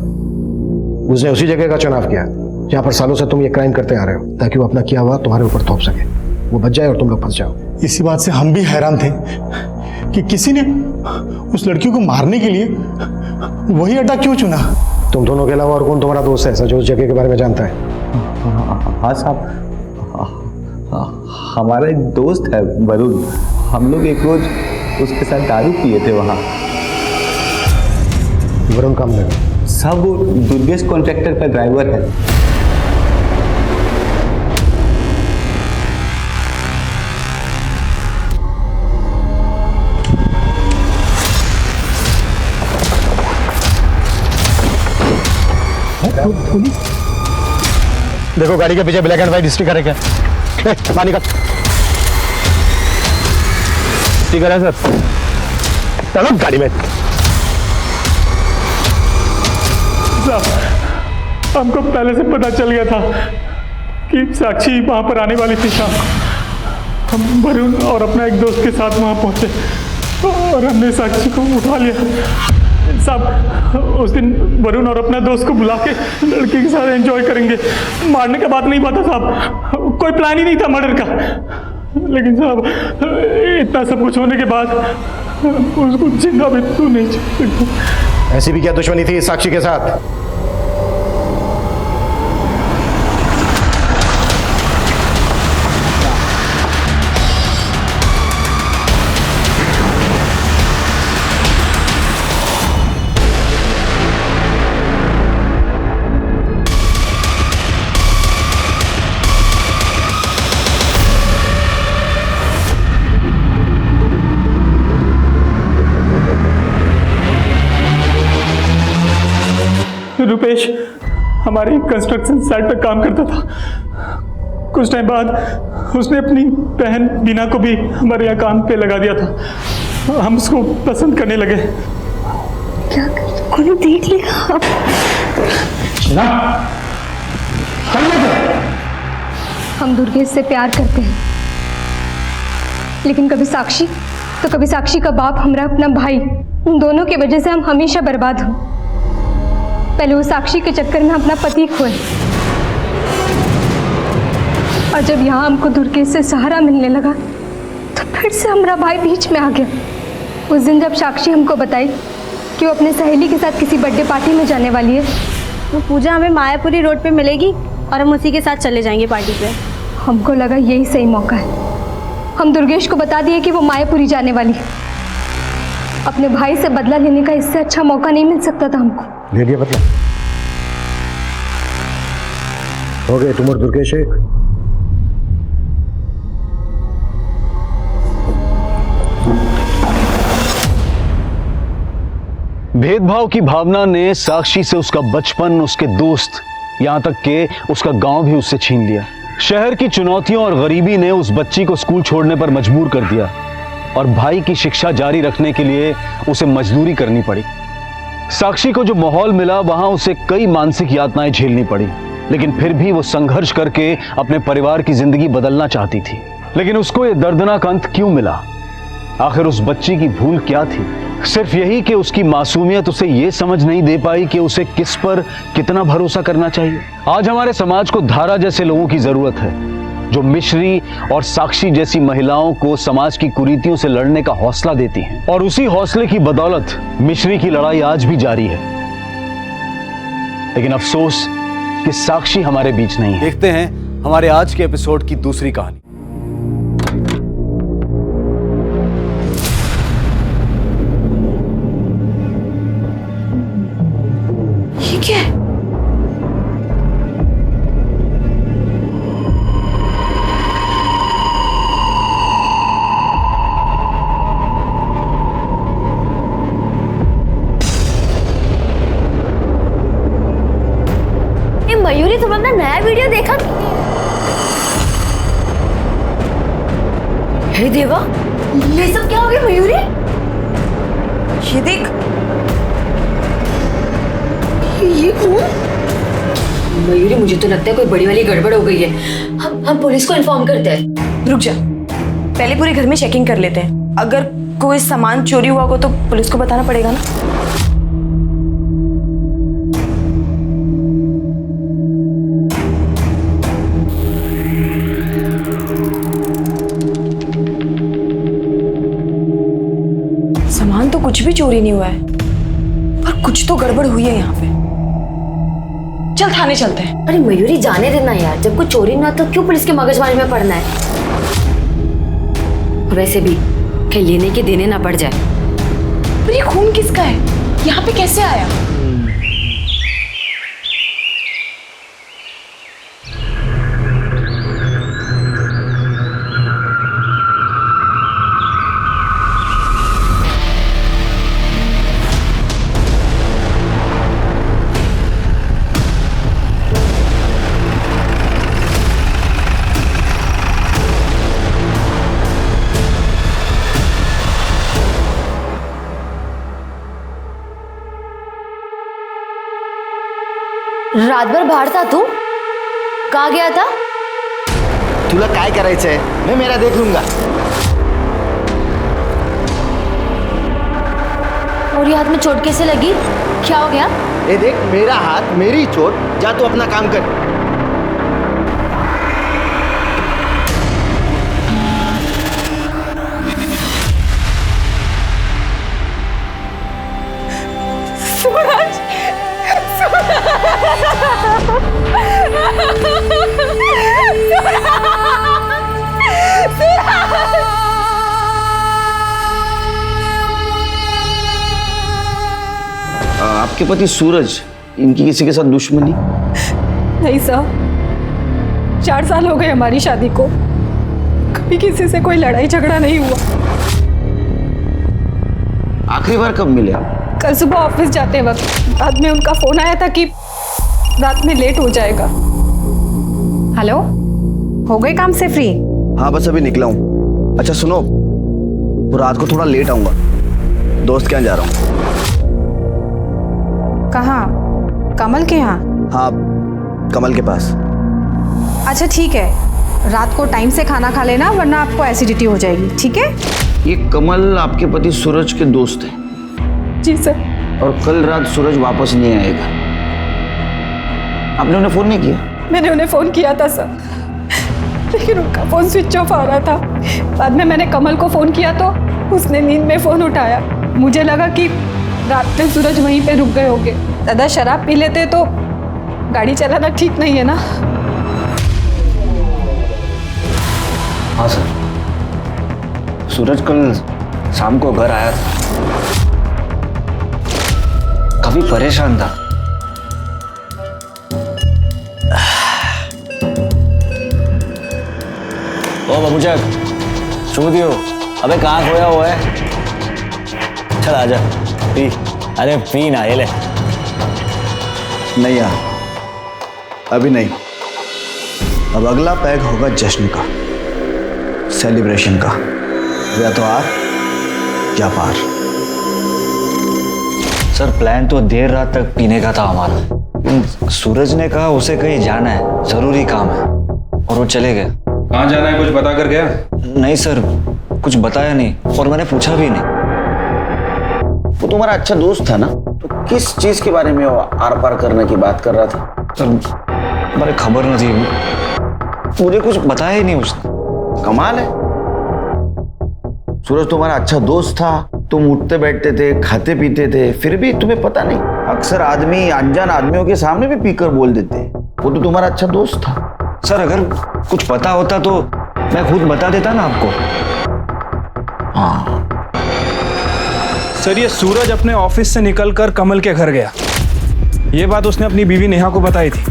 J: उसने उसी जगह का चुनाव किया जहां पर सालों से तुम ये क्राइम करते आ रहे हो, ताकि वो अपना किया हुआ तुम्हारे ऊपर थोप सके, वो बच जाए और तुम लोग फंस जाओ।
I: इसी बात से हम भी हैरान थे कि किसी ने उस लड़की को मारने के लिए वही अड्डा क्यों चुना।
J: तुम दोनों के अलावा और कौन तुम्हारा दोस्त है ऐसा जो उस जगह के बारे में जानता है?
L: हाँ साहब, हमारा एक दोस्त है वरुण। हम लोग एक रोज उसके साथ दारू पिए थे वहाँ।
J: वरुण काम में
L: साहब वो दुर्गेश कॉन्ट्रैक्टर का ड्राइवर है।
J: देखो गाड़ी के पीछे ब्लैक एंड व्हाइट स्टिकर है क्या? पानी का स्टिकर है सर। चलो गाड़ी में।
B: हमको पहले से पता चल गया था कि साक्षी वहां पर आने वाली थी शाम को। हम वरुण और अपना एक दोस्त के साथ वहां पहुंचे और हमने साक्षी को उठा लिया। साहब उस दिन वरुण और अपना दोस्त को बुला के लड़की के साथ एंजॉय करेंगे, मारने का बात नहीं पता साहब, कोई प्लान ही नहीं था मर्डर का। लेकिन साहब इतना सब कुछ होने के बाद उसको जिंदा भी तो नहीं छोड़ सकता।
J: ऐसी भी क्या दुश्मनी थी साक्षी के साथ?
B: रुपेश हमारे कंस्ट्रक्शन साइट पर काम करता था। कुछ टाइम बाद उसने अपनी बहन बीना को भी हमारे यहाँ काम पे लगा दिया था। हम उसको पसंद करने लगे।
E: क्या कोई देख लेगा? हम दुर्गेश से प्यार करते हैं, लेकिन कभी साक्षी तो कभी साक्षी का बाप, हमरा अपना भाई, उन दोनों की वजह से हम हमेशा बर्बाद हुए। पहले वो साक्षी के चक्कर में अपना पति खोए, और जब यहाँ हमको दुर्गेश से सहारा मिलने लगा तो फिर से हमारा भाई बीच में आ गया। उस दिन जब साक्षी हमको बताई कि वो अपने सहेली के साथ किसी बर्थडे पार्टी में जाने वाली है,
F: वो पूजा हमें मायापुरी रोड पे मिलेगी और हम उसी के साथ चले जाएंगे पार्टी पे।
E: हमको लगा यही सही मौका है। हम दुर्गेश को बता दिए कि वो मायापुरी जाने वाली है। अपने भाई से बदला लेने का इससे अच्छा मौका नहीं मिल सकता था हमको।
J: ले लिया बदला? हो गए तुम और दुर्गेश एक?
D: भेदभाव की भावना ने साक्षी से उसका बचपन, उसके दोस्त, यहां तक कि उसका गांव भी उससे छीन लिया। शहर की चुनौतियों और गरीबी ने उस बच्ची को स्कूल छोड़ने पर मजबूर कर दिया और भाई की शिक्षा जारी रखने के लिए उसे मजदूरी करनी पड़ी। साक्षी को जो माहौल मिला वहां उसे कई मानसिक यातनाएं झेलनी पड़ी, लेकिन फिर भी वो संघर्ष करके अपने परिवार की जिंदगी बदलना चाहती थी। लेकिन उसको ये दर्दनाक अंत क्यों मिला? आखिर उस बच्ची की भूल क्या थी? सिर्फ यही कि उसकी मासूमियत उसे ये समझ नहीं दे पाई कि उसे किस पर कितना भरोसा करना चाहिए। आज हमारे समाज को धारा जैसे लोगों की जरूरत है, जो मिश्री और साक्षी जैसी महिलाओं को समाज की कुरीतियों से लड़ने का हौसला देती हैं। और उसी हौसले की बदौलत मिश्री की लड़ाई आज भी जारी है। लेकिन अफसोस कि साक्षी हमारे बीच नहीं है। देखते हैं हमारे आज के एपिसोड की दूसरी कहानी।
H: देवा, ये सब क्या हो गया मयूरी?
F: ये देख,
H: ये कौन? मयूरी, मुझे तो लगता है कोई बड़ी वाली गड़बड़ हो गई है। हम पुलिस को इन्फॉर्म करते हैं।
F: रुक जा, पहले पूरे घर में चेकिंग कर लेते हैं। अगर कोई सामान चोरी हुआ हो तो पुलिस को बताना पड़ेगा ना। सामान तो कुछ भी चोरी नहीं हुआ है, पर कुछ तो गड़बड़ हुई है यहाँ पे। चल थाने चलते हैं।
H: अरे मयूरी, जाने देना यार, जब कोई चोरी ना तो क्यों पुलिस के मगजमारी में पड़ना है? वैसे भी कहीं लेने के देने ना पड़ जाए।
F: पर ये खून किसका है? यहाँ पे कैसे आया?
H: रात भर बाहर था तू? कहाँ गया था?
O: तुला काय करायचंय? मैं मेरा देख लूंगा।
H: और ये हाथ में चोट कैसे लगी? क्या हो गया?
O: ये देख, मेरा हाथ, मेरी चोट। जा तू अपना काम कर। आपके पति सूरज, इनकी किसी के साथ दुश्मनी?
F: नहीं साहब, 4 साल हो गए हमारी शादी को, कभी किसी से कोई लड़ाई झगड़ा नहीं हुआ।
O: आखिरी बार कब मिले?
F: कल सुबह ऑफिस जाते वक्त बाद में उनका फोन आया था कि रात में लेट हो जाएगा।
P: हेलो, हो गए काम से फ्री?
O: हाँ, बस अभी निकला हूँ। अच्छा सुनो, तो रात को थोड़ा लेट आऊंगा, दोस्त के यहाँ जा रहा हूँ।
P: कहाँ? कमल के यहाँ?
O: हाँ, कमल के पास।
P: अच्छा ठीक है, रात को टाइम से खाना खा लेना, वरना आपको एसिडिटी हो जाएगी, ठीक है?
O: ये कमल आपके पति सूरज के दोस्त हैं?
F: जी सर।
O: और कल रात सूरज वापस नहीं आएगा, आपने उन्हें फोन नहीं किया?
F: मैंने उन्हें फोन किया था सर, लेकिन उनका फोन स्विच ऑफ आ रहा था। बाद में मैंने कमल को फोन किया तो उसने नींद में फोन उठाया। मुझे लगा कि रात में सूरज वहीं पे रुक गए होंगे। दादा शराब पी लेते तो गाड़ी चलाना ठीक नहीं है ना।
O: हाँ सर, सूरज कल शाम को घर आया था, काफी परेशान था।
D: ओ बाबूचक, सूदियो, अबे कहाँ खोया हुआ है? चल आजा, पी। अरे पी ना, ये ले।
O: नहीं यार, अभी नहीं। अब अगला पैग होगा जश्न का, सेलिब्रेशन का, या तो आर या पार।
L: सर प्लान तो देर रात तक पीने का था हमारा। सूरज ने कहा उसे कहीं जाना है, जरूरी काम है, और वो चले गए।
C: कहाँ जाना है कुछ बता कर गया?
L: नहीं सर, कुछ बताया नहीं और मैंने पूछा भी नहीं।
O: वो तुम्हारा अच्छा दोस्त था ना, तो किस चीज के बारे में वो आर पार करने की बात कर रहा था?
L: सर मुझे खबर नहीं थी, मुझे कुछ बताया ही नहीं उसने।
O: कमाल है, सूरज तुम्हारा अच्छा दोस्त था, तुम उठते बैठते थे, खाते पीते थे, फिर भी तुम्हें पता नहीं। अक्सर आदमी अनजान आदमियों के सामने भी पीकर बोल देते। वो तो तुम्हारा अच्छा दोस्त था।
L: सर अगर कुछ पता होता तो मैं खुद बता देता ना आपको।
O: हाँ
Q: सर, ये सूरज अपने ऑफिस से निकलकर कमल के घर गया, ये बात उसने अपनी बीवी नेहा को बताई थी,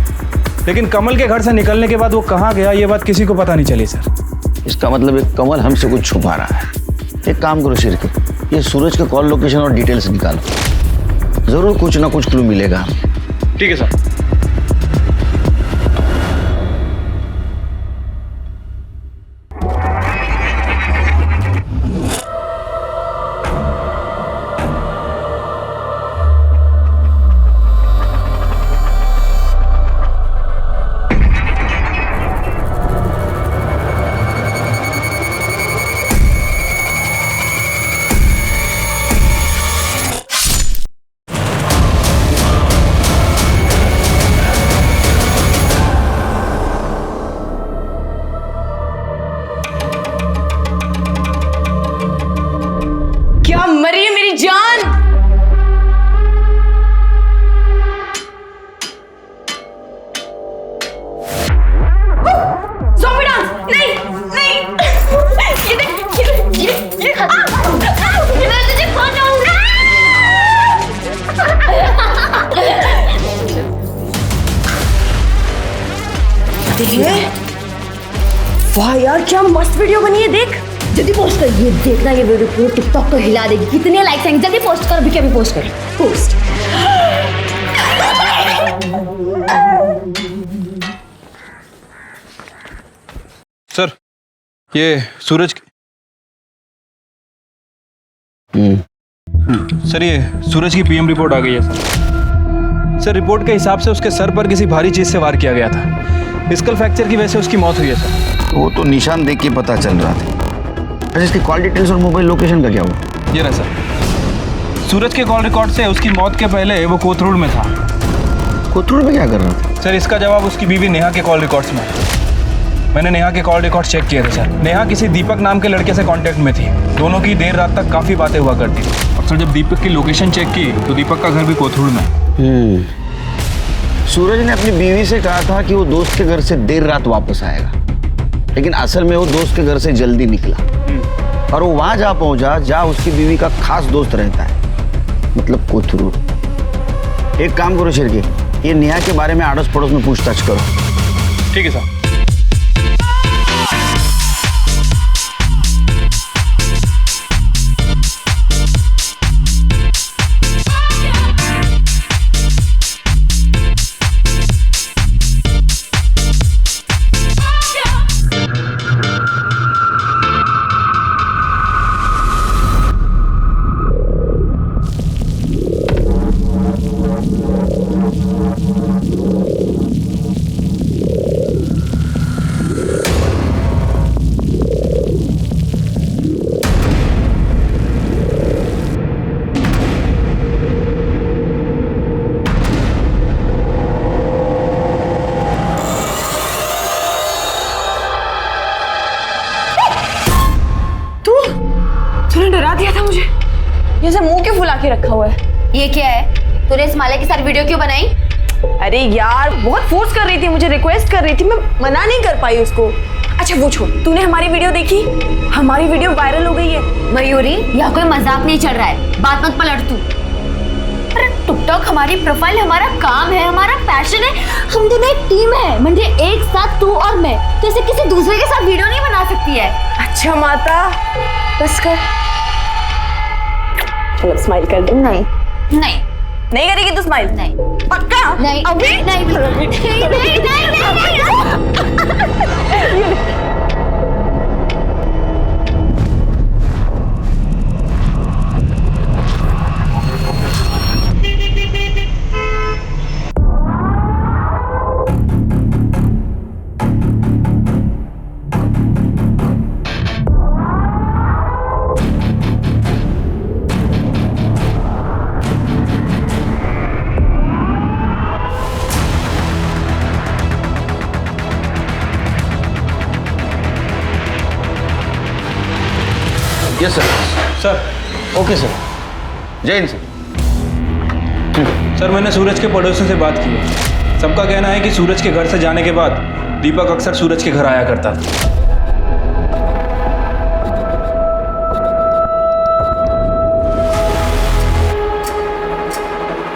Q: लेकिन कमल के घर से निकलने के बाद वो कहाँ गया ये बात किसी को पता नहीं चली सर।
O: इसका मतलब एक कमल हमसे कुछ छुपा रहा है। एक काम करो शिरके, ये सूरज का कॉल लोकेशन और डिटेल्स निकालो, जरूर कुछ ना कुछ क्लू मिलेगा।
Q: ठीक है सर।
R: क्या मस्त वीडियो बनी है, देख जल्दी पोस्ट कर। ये देखना, ये वीडियो पूरे टिकटॉक को हिला देगी। कितने लाइक्स आएंगे, जल्दी पोस्ट कर, अभी क्या भी पोस्ट कर, पोस्ट।
Q: सर ये सूरज सर ये सूरज की पीएम रिपोर्ट आ गई है सर। रिपोर्ट के हिसाब से उसके सर पर किसी भारी चीज से वार किया गया था। स्कल फ्रैक्चर की वजह से उसकी मौत हुई है सर।
O: वो तो निशान देख के पता चल रहा था। अच्छा, इसकी कॉल डिटेल्स और मोबाइल लोकेशन का क्या हुआ?
Q: ये रहा सर। सूरज के कॉल रिकॉर्ड से उसकी मौत के पहले वो कोथरूड में था।
O: कोथरूड में क्या कर रहा था?
Q: सर इसका जवाब उसकी बीवी नेहा के कॉल रिकॉर्ड्स में है। मैंने नेहा के कॉल रिकॉर्ड चेक किए थे सर। नेहा किसी दीपक नाम के लड़के से कांटेक्ट में थी। दोनों की देर रात तक काफ़ी बातें हुआ करती थी। और सर जब दीपक की लोकेशन चेक की तो दीपक का घर भी कोथरूड में।
O: सूरज ने अपनी बीवी से कहा था कि वो दोस्त के घर से देर रात वापस आएगा, लेकिन असल में वो दोस्त के घर से जल्दी निकला और वो वहां जा पहुंचा जहां उसकी बीवी का खास दोस्त रहता है, मतलब कोथरूड। एक काम करो शेरके, ये नेहा के बारे में आड़ोस पड़ोस में पूछताछ करो।
Q: ठीक है सर।
R: जैसे मुंह क्यों फुला के रखा हुआ है? ये क्या है? तूने इस माले के साथ वीडियो क्यों बनाई?
P: अरे यार, बहुत फोर्स कर रही थी, मुझे रिक्वेस्ट कर रही थी, मैं मना नहीं कर पाई उसको। अच्छा वो छोड़, तूने हमारी वीडियो देखी? हमारी वीडियो वायरल हो गई है।
R: मयूरी, यहाँ कोई मजाक नहीं चल रहा है, बात मत पलट तू। अरे टिकटॉक हमारी प्रोफाइल, हमारा काम है, हमारा पैशन है। हम दोनों एक टीम है, म्हणजे एक साथ तू और मैं। तो ऐसे किसी दूसरे के साथ वीडियो नहीं बना सकती है।
P: अच्छा माता, बस कर। चलो स्माइल कर दे।
R: नहीं नहीं
P: नहीं करेगी तू स्माइल?
R: नहीं।
P: पक्का?
R: नहीं
P: अभी
R: नहीं नहीं नहीं
O: yes sir.
Q: Sir
O: okay sir, जय हिंद सर।
Q: सर मैंने सूरज के पड़ोसियों से बात की है। सबका कहना है कि सूरज के घर से जाने के बाद दीपक अक्सर सूरज के घर आया करता था।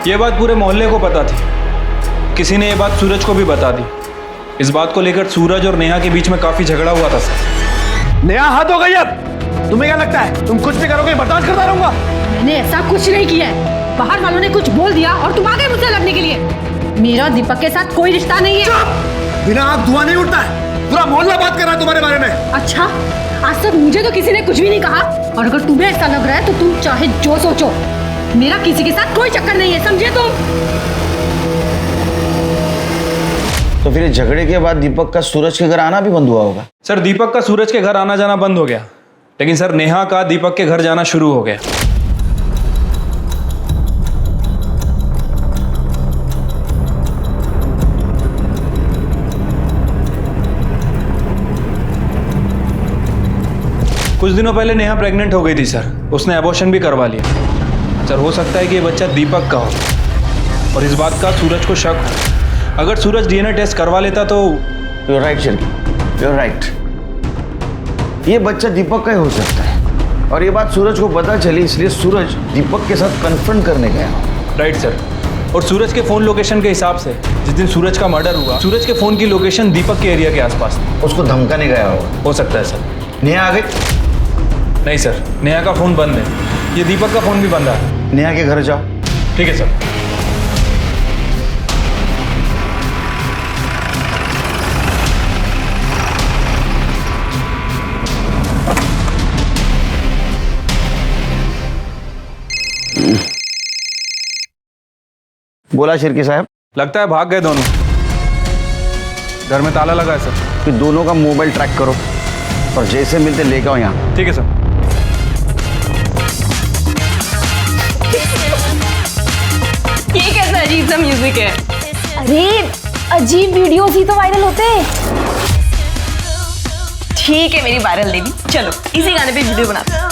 Q: ये बात पूरे मोहल्ले को पता थी। किसी ने ये बात सूरज को भी बता दी। इस बात को लेकर सूरज और नेहा के बीच में काफी झगड़ा हुआ था सर।
J: नेहा हाथ हो गई अब। तुम्हें क्या लगता है तुम कुछ भी करोगे बर्दाश्त करता रहूंगा?
P: मैंने ऐसा कुछ नहीं किया है। बाहर वालों ने कुछ बोल दिया और तुम आ गए मुझसे लड़ने के लिए। मेरा दीपक के साथ कोई रिश्ता नहीं है।
J: बिना आग धुआं नहीं उठता है। पूरा मोहल्ला बात कर रहा है तुम्हारे बारे में।
P: अच्छा, आज तक मुझे तो किसी ने कुछ भी नहीं कहा, और अगर तुम्हें ऐसा लग रहा है तो तुम चाहे जो सोचो, मेरा किसी के साथ कोई चक्कर नहीं है, समझे तुम?
O: तो फिर झगड़े के बाद दीपक का सूरज के घर आना भी बंद हुआ होगा?
Q: सर दीपक का सूरज के घर आना जाना बंद हो गया, लेकिन सर नेहा का दीपक के घर जाना शुरू हो गया। कुछ दिनों पहले नेहा प्रेग्नेंट हो गई थी सर। उसने एबॉर्शन भी करवा लिया। सर हो सकता है कि ये बच्चा दीपक का हो, और इस बात का सूरज को शक हो। अगर सूरज डीएनए टेस्ट करवा लेता तो।
O: यू आर राइट शेरकी, यू आर राइट। ये बच्चा दीपक का ही हो सकता है, और ये बात सूरज को पता चली, इसलिए सूरज दीपक के साथ कन्फ्रंट करने गया।
Q: Right sir. और सूरज के फोन लोकेशन के हिसाब से जिस दिन सूरज का मर्डर हुआ, सूरज के फोन की लोकेशन दीपक के एरिया के आसपास थी।
O: उसको धमकाने गया होगा।
Q: हो सकता है सर।
O: नेहा आ गई?
Q: नहीं सर, नेहा का फोन बंद है, ये दीपक का फोन भी बंद है।
O: नेहा के घर जाओ।
Q: ठीक है सर।
O: बोला शिरकी साहब।
Q: लगता है भाग गए दोनों, घर में ताला लगा है सर।
O: फिर दोनों का मोबाइल ट्रैक करो और जैसे मिलते लेके आओ यहाँ।
Q: ठीक है सर।
P: ये कैसा अजीब सा म्यूजिक है?
R: अरे अजीब वीडियोस ही तो वायरल होते हैं।
P: ठीक है मेरी वायरल देवी, चलो इसी गाने पे वीडियो बनाते हैं।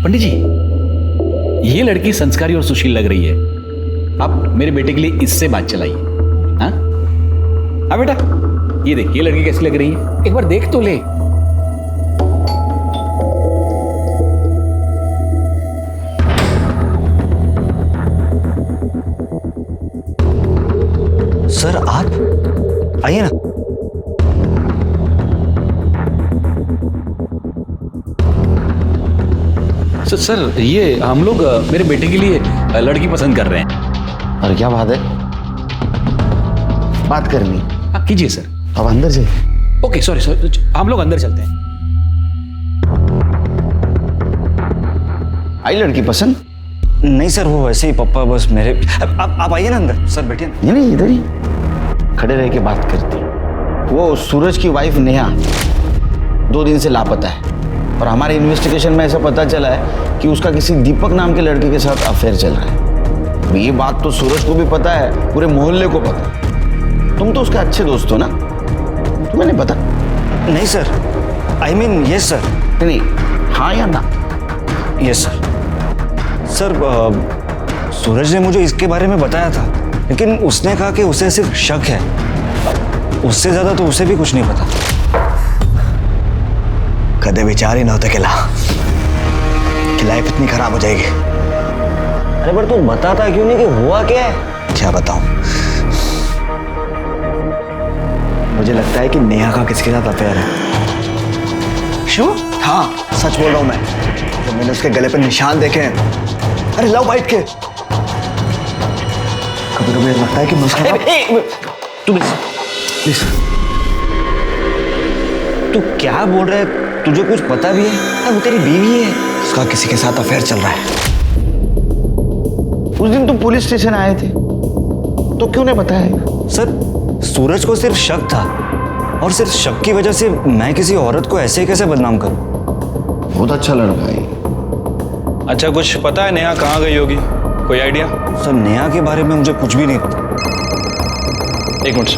D: पंडित जी, ये लड़की संस्कारी और सुशील लग रही है। आप मेरे बेटे के लिए इससे बात चलाइए। हाँ हाँ बेटा, ये देख, ये लड़की कैसी लग रही है, एक बार देख तो ले।
O: सर आप आइए ना।
D: सर ये हम लोग मेरे बेटे के लिए लड़की पसंद कर रहे हैं।
O: और क्या बात है, बात करनी?
D: हाँ कीजिए सर।
O: अब अंदर से।
D: ओके सॉरी सॉरी, हम लोग अंदर चलते हैं।
O: आई लड़की पसंद?
L: नहीं सर, वो वैसे ही पप्पा बस मेरे। आप आइए ना अंदर। सर बैठिए।
O: नहीं नहीं, इधर ही खड़े रह के बात करती। वो सूरज की वाइफ नेहा 2 दिन से लापता है और हमारे इन्वेस्टिगेशन में ऐसा पता चला है कि उसका किसी दीपक नाम के लड़के के साथ अफेयर चल रहा है। ये बात तो सूरज को भी पता है, पूरे मोहल्ले को पता है। तुम तो उसके अच्छे दोस्त हो ना, तुम्हें नहीं पता?
L: नहीं sir, I mean yes sir.
O: नहीं, हाँ या ना?
L: Yes sir. सर सूरज ने मुझे इसके बारे में बताया था, लेकिन उसने कहा कि उसे सिर्फ शक है, उससे ज्यादा तो उसे भी कुछ नहीं पता।
O: कदे विचार ही न होते कि लाइफ इतनी खराब हो जाएगी।
L: अरे पर तू बताता क्यों नहीं कि हुआ क्या है?
O: क्या बताऊं? मुझे लगता है कि नेहा का किसके साथ अफेयर है।
L: श्योर?
O: हाँ सच बोल रहा हूं मैं। जब मैंने उसके गले पर निशान देखे हैं, अरे लव बाइट के, कभी कभी लगता है कि मुझे
L: तू प्लीज, तू क्या बोल रहा है? तुझे कुछ पता भी है? वो तेरी बीवी है।
O: उसका किसी के साथ अफेयर चल रहा है। उस दिन तुम पुलिस स्टेशन आए थे तो क्यों नहीं बताया?
L: सर सूरज को सिर्फ शक था, और सिर्फ शक की वजह से मैं किसी औरत को ऐसे कैसे बदनाम करूं?
O: बहुत अच्छा लड़का है।
Q: अच्छा कुछ पता है नेहा कहाँ गई होगी? कोई आइडिया?
L: सर नेहा के बारे में मुझे कुछ भी नहीं पता।
Q: एक मिनट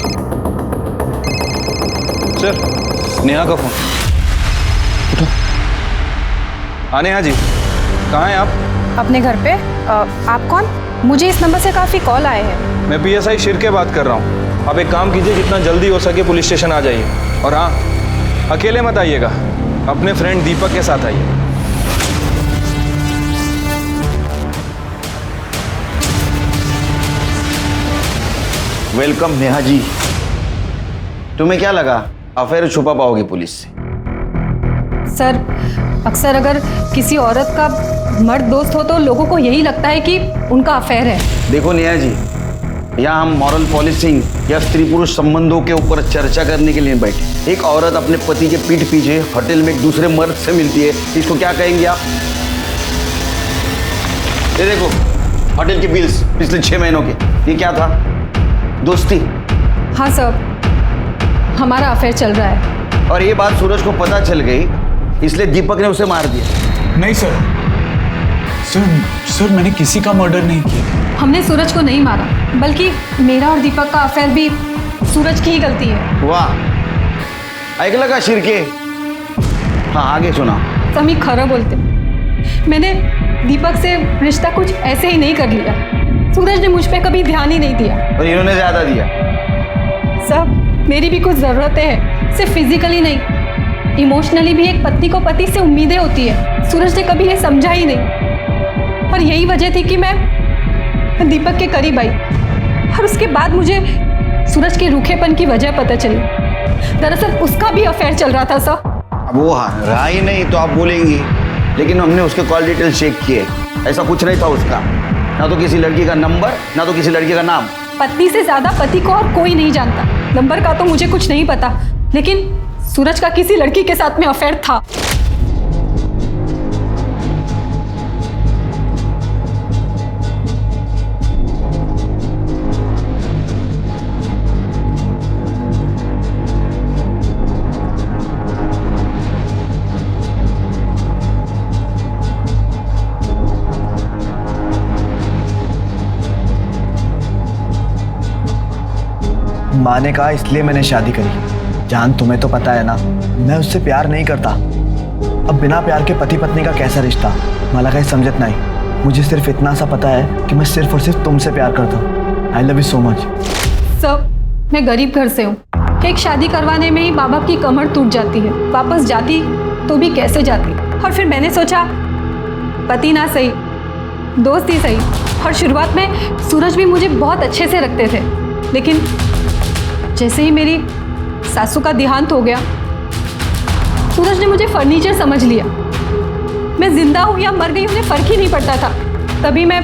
Q: सर, नेहा का फोन। उठो। हाँ नेहा जी, कहाँ हैं आप?
F: अपने घर पे। आप कौन? मुझे इस नंबर से काफ़ी कॉल आए हैं।
Q: मैं PSI शिरके बात कर रहा हूँ। आप एक काम कीजिए, जितना जल्दी हो सके पुलिस स्टेशन आ जाइए। और हाँ, अकेले मत आइएगा, अपने फ्रेंड दीपक के साथ आइए।
O: वेलकम नेहा जी। तुम्हें क्या लगा अफेयर छुपा पाओगे पुलिस से?
E: सर अक्सर अगर किसी औरत का मर्द दोस्त हो तो लोगों को यही लगता है कि उनका अफेयर है।
O: देखो नेहा जी, यहाँ हम मॉरल पॉलिसिंग या स्त्री पुरुष संबंधों के ऊपर चर्चा करने के लिए बैठे। एक औरत अपने पति के पीठ पीछे होटल में एक दूसरे मर्द से मिलती है, इसको क्या कहेंगे आप? ये देखो होटल के बिल्स पिछले 6 महीनों के, ये क्या था? दोस्ती।
E: हाँ सर, हमारा अफेयर चल रहा है।
O: और ये बात सूरज को पता चल गई, इसलिए दीपक ने उसे मार दिया।
Q: नहीं सर, सर मैंने किसी का मर्डर नहीं किया।
E: हमने सूरज को नहीं मारा, बल्कि मेरा और दीपक का अफेयर भी सूरज की ही गलती है।
O: वाह, ऐकलं का शिर्के? हाँ आगे सुना।
E: समी खरा बोलते, मैंने दीपक से रिश्ता कुछ ऐसे ही नहीं कर लिया। सूरज ने मुझ पे कभी ध्यान ही नहीं दिया।
O: और इन्होंने ज्यादा दिया।
E: सब मेरी भी कुछ ज़रूरतें हैं, सिर्फ फिजिकली नहीं, इमोशनली भी एक पत्नी को पति से उम्मीदें होती है। सूरज ने कभी ये समझा ही नहीं, और यही वजह थी कि मैं दीपक के करीब आई। और उसके बाद मुझे सूरज के रूखेपन की वजह पता चली। दरअसल उसका भी अफेयर चल रहा था सर।
O: अब वो रहा ही नहीं तो आप बोलेंगी, लेकिन हमने उसके कॉल डिटेल चेक किए, ऐसा कुछ नहीं था उसका। ना तो किसी लड़की का नंबर, ना तो किसी लड़की का नाम।
E: पत्नी से ज्यादा पति को और कोई नहीं जानता। नंबर का तो मुझे कुछ नहीं पता, लेकिन सूरज का किसी लड़की के साथ में अफेयर था।
S: माँ ने कहा इसलिए मैंने शादी करी। जान, तुम्हें तो पता है ना, मैं उससे प्यार नहीं करता। अब बिना प्यार के पति पत्नी का कैसा रिश्ता? माला का समझत नहीं। मुझे सिर्फ इतना सा पता है कि मैं सिर्फ और सिर्फ तुमसे प्यार करता हूँ। I love you so much.
E: सब मैं गरीब घर से हूँ कि एक शादी करवाने में ही माँ बाप की कमर टूट जाती है। वापस जाती तो भी कैसे जाती। और फिर मैंने सोचा पति ना सही, दोस्त ही सही। और शुरुआत में सूरज भी मुझे बहुत अच्छे से रखते थे, लेकिन जैसे ही मेरी सासू का देहांत हो गया, सूरज ने मुझे फर्नीचर समझ लिया। मैं जिंदा हूं या मर गई उन्हें फर्क ही नहीं पड़ता था। तभी मैं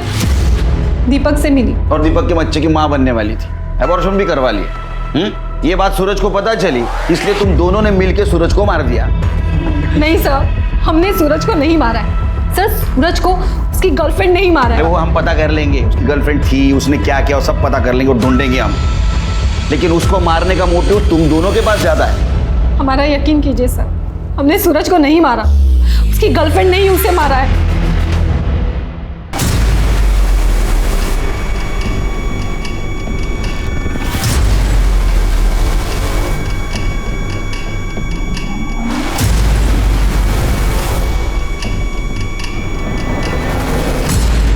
E: दीपक से मिली।
O: और दीपक के बच्चे की माँ बनने वाली थी, एबॉर्शन भी करवा लिया। ये बात सूरज को पता चली, इसलिए तुम दोनों ने मिलकर सूरज को मार दिया।
E: नहीं सर, हमने सूरज को नहीं मारा है। सर, सूरज को उसकी गर्लफ्रेंड नहीं मारा है।
O: वो हम पता कर लेंगे, उसकी गर्लफ्रेंड थी, उसने क्या किया, सब पता कर लेंगे और ढूंढेंगे हम। लेकिन उसको मारने का मोटिव तुम दोनों के पास ज्यादा है।
E: हमारा यकीन कीजिए सर, हमने सूरज को नहीं मारा। उसकी गर्लफ्रेंड ने ही उसे मारा है।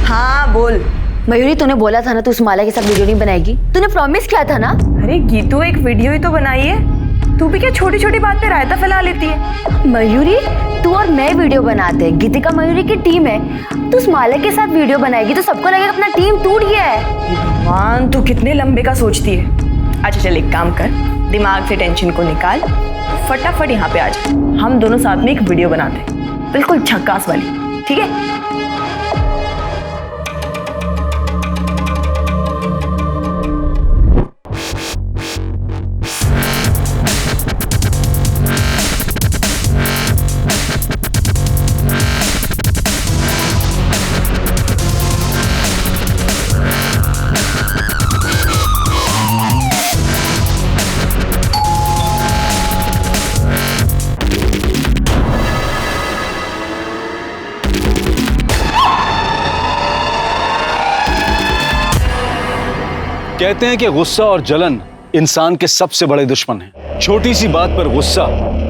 P: हाँ बोल।
R: मयूरी, तूने बोला था ना तू उस माला के साथ वीडियो नहीं बनाएगी। तूने प्रॉमिस किया था ना।
P: अरे गीतू, एक वीडियो ही तो बनाई है। तू भी क्या छोटी छोटी बात पे रायता फैला लेती है।
R: मयूरी, तू और मैं वीडियो बनाते हैं, गीतिका मयूरी की टीम है। तू उस माला के साथ वीडियो बनाएगी तो सबको लगेगा अपना टीम टूट गया है।
P: भगवान, तू कितने लंबे का सोचती है। अच्छा चल, एक काम कर, दिमाग से टेंशन को निकाल, फटाफट यहाँ पे आ जा। हम दोनों साथ में एक वीडियो बनाते हैं, बिल्कुल झक्कास वाली, ठीक है?
D: कहते हैं कि गुस्सा और जलन इंसान के सबसे बड़े दुश्मन हैं। छोटी सी बात पर गुस्सा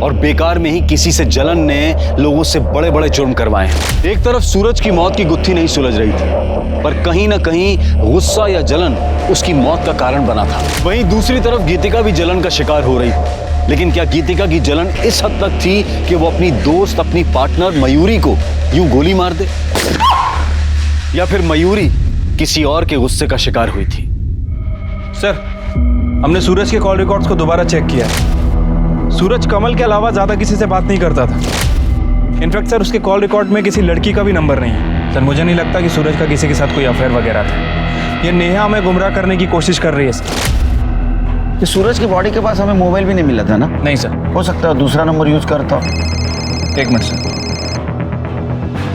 D: और बेकार में ही किसी से जलन ने लोगों से बड़े बड़े जुर्म करवाए हैं। एक तरफ सूरज की मौत की गुत्थी नहीं सुलझ रही थी, पर कहीं ना कहीं गुस्सा या जलन उसकी मौत का कारण बना था। वहीं दूसरी तरफ गीतिका भी जलन का शिकार हो रही थी। लेकिन क्या गीतिका की जलन इस हद तक थी कि वो अपनी दोस्त, अपनी पार्टनर मयूरी को यूं गोली मार दे, या फिर मयूरी किसी और के गुस्से का शिकार हुई थी?
Q: सर, हमने सूरज के कॉल रिकॉर्ड्स को दोबारा चेक किया है। सूरज कमल के अलावा ज्यादा किसी से बात नहीं करता था। इनफैक्ट सर, उसके कॉल रिकॉर्ड में किसी लड़की का भी नंबर नहीं है। सर, मुझे नहीं लगता कि सूरज का किसी के साथ कोई अफेयर वगैरह था। ये नेहा हमें गुमराह करने की कोशिश कर रही है सर।
O: ये सूरज की बॉडी के पास हमें मोबाइल भी नहीं मिला था ना?
Q: नहीं सर।
O: हो सकता है दूसरा नंबर यूज करता।
Q: एक मिनट सर।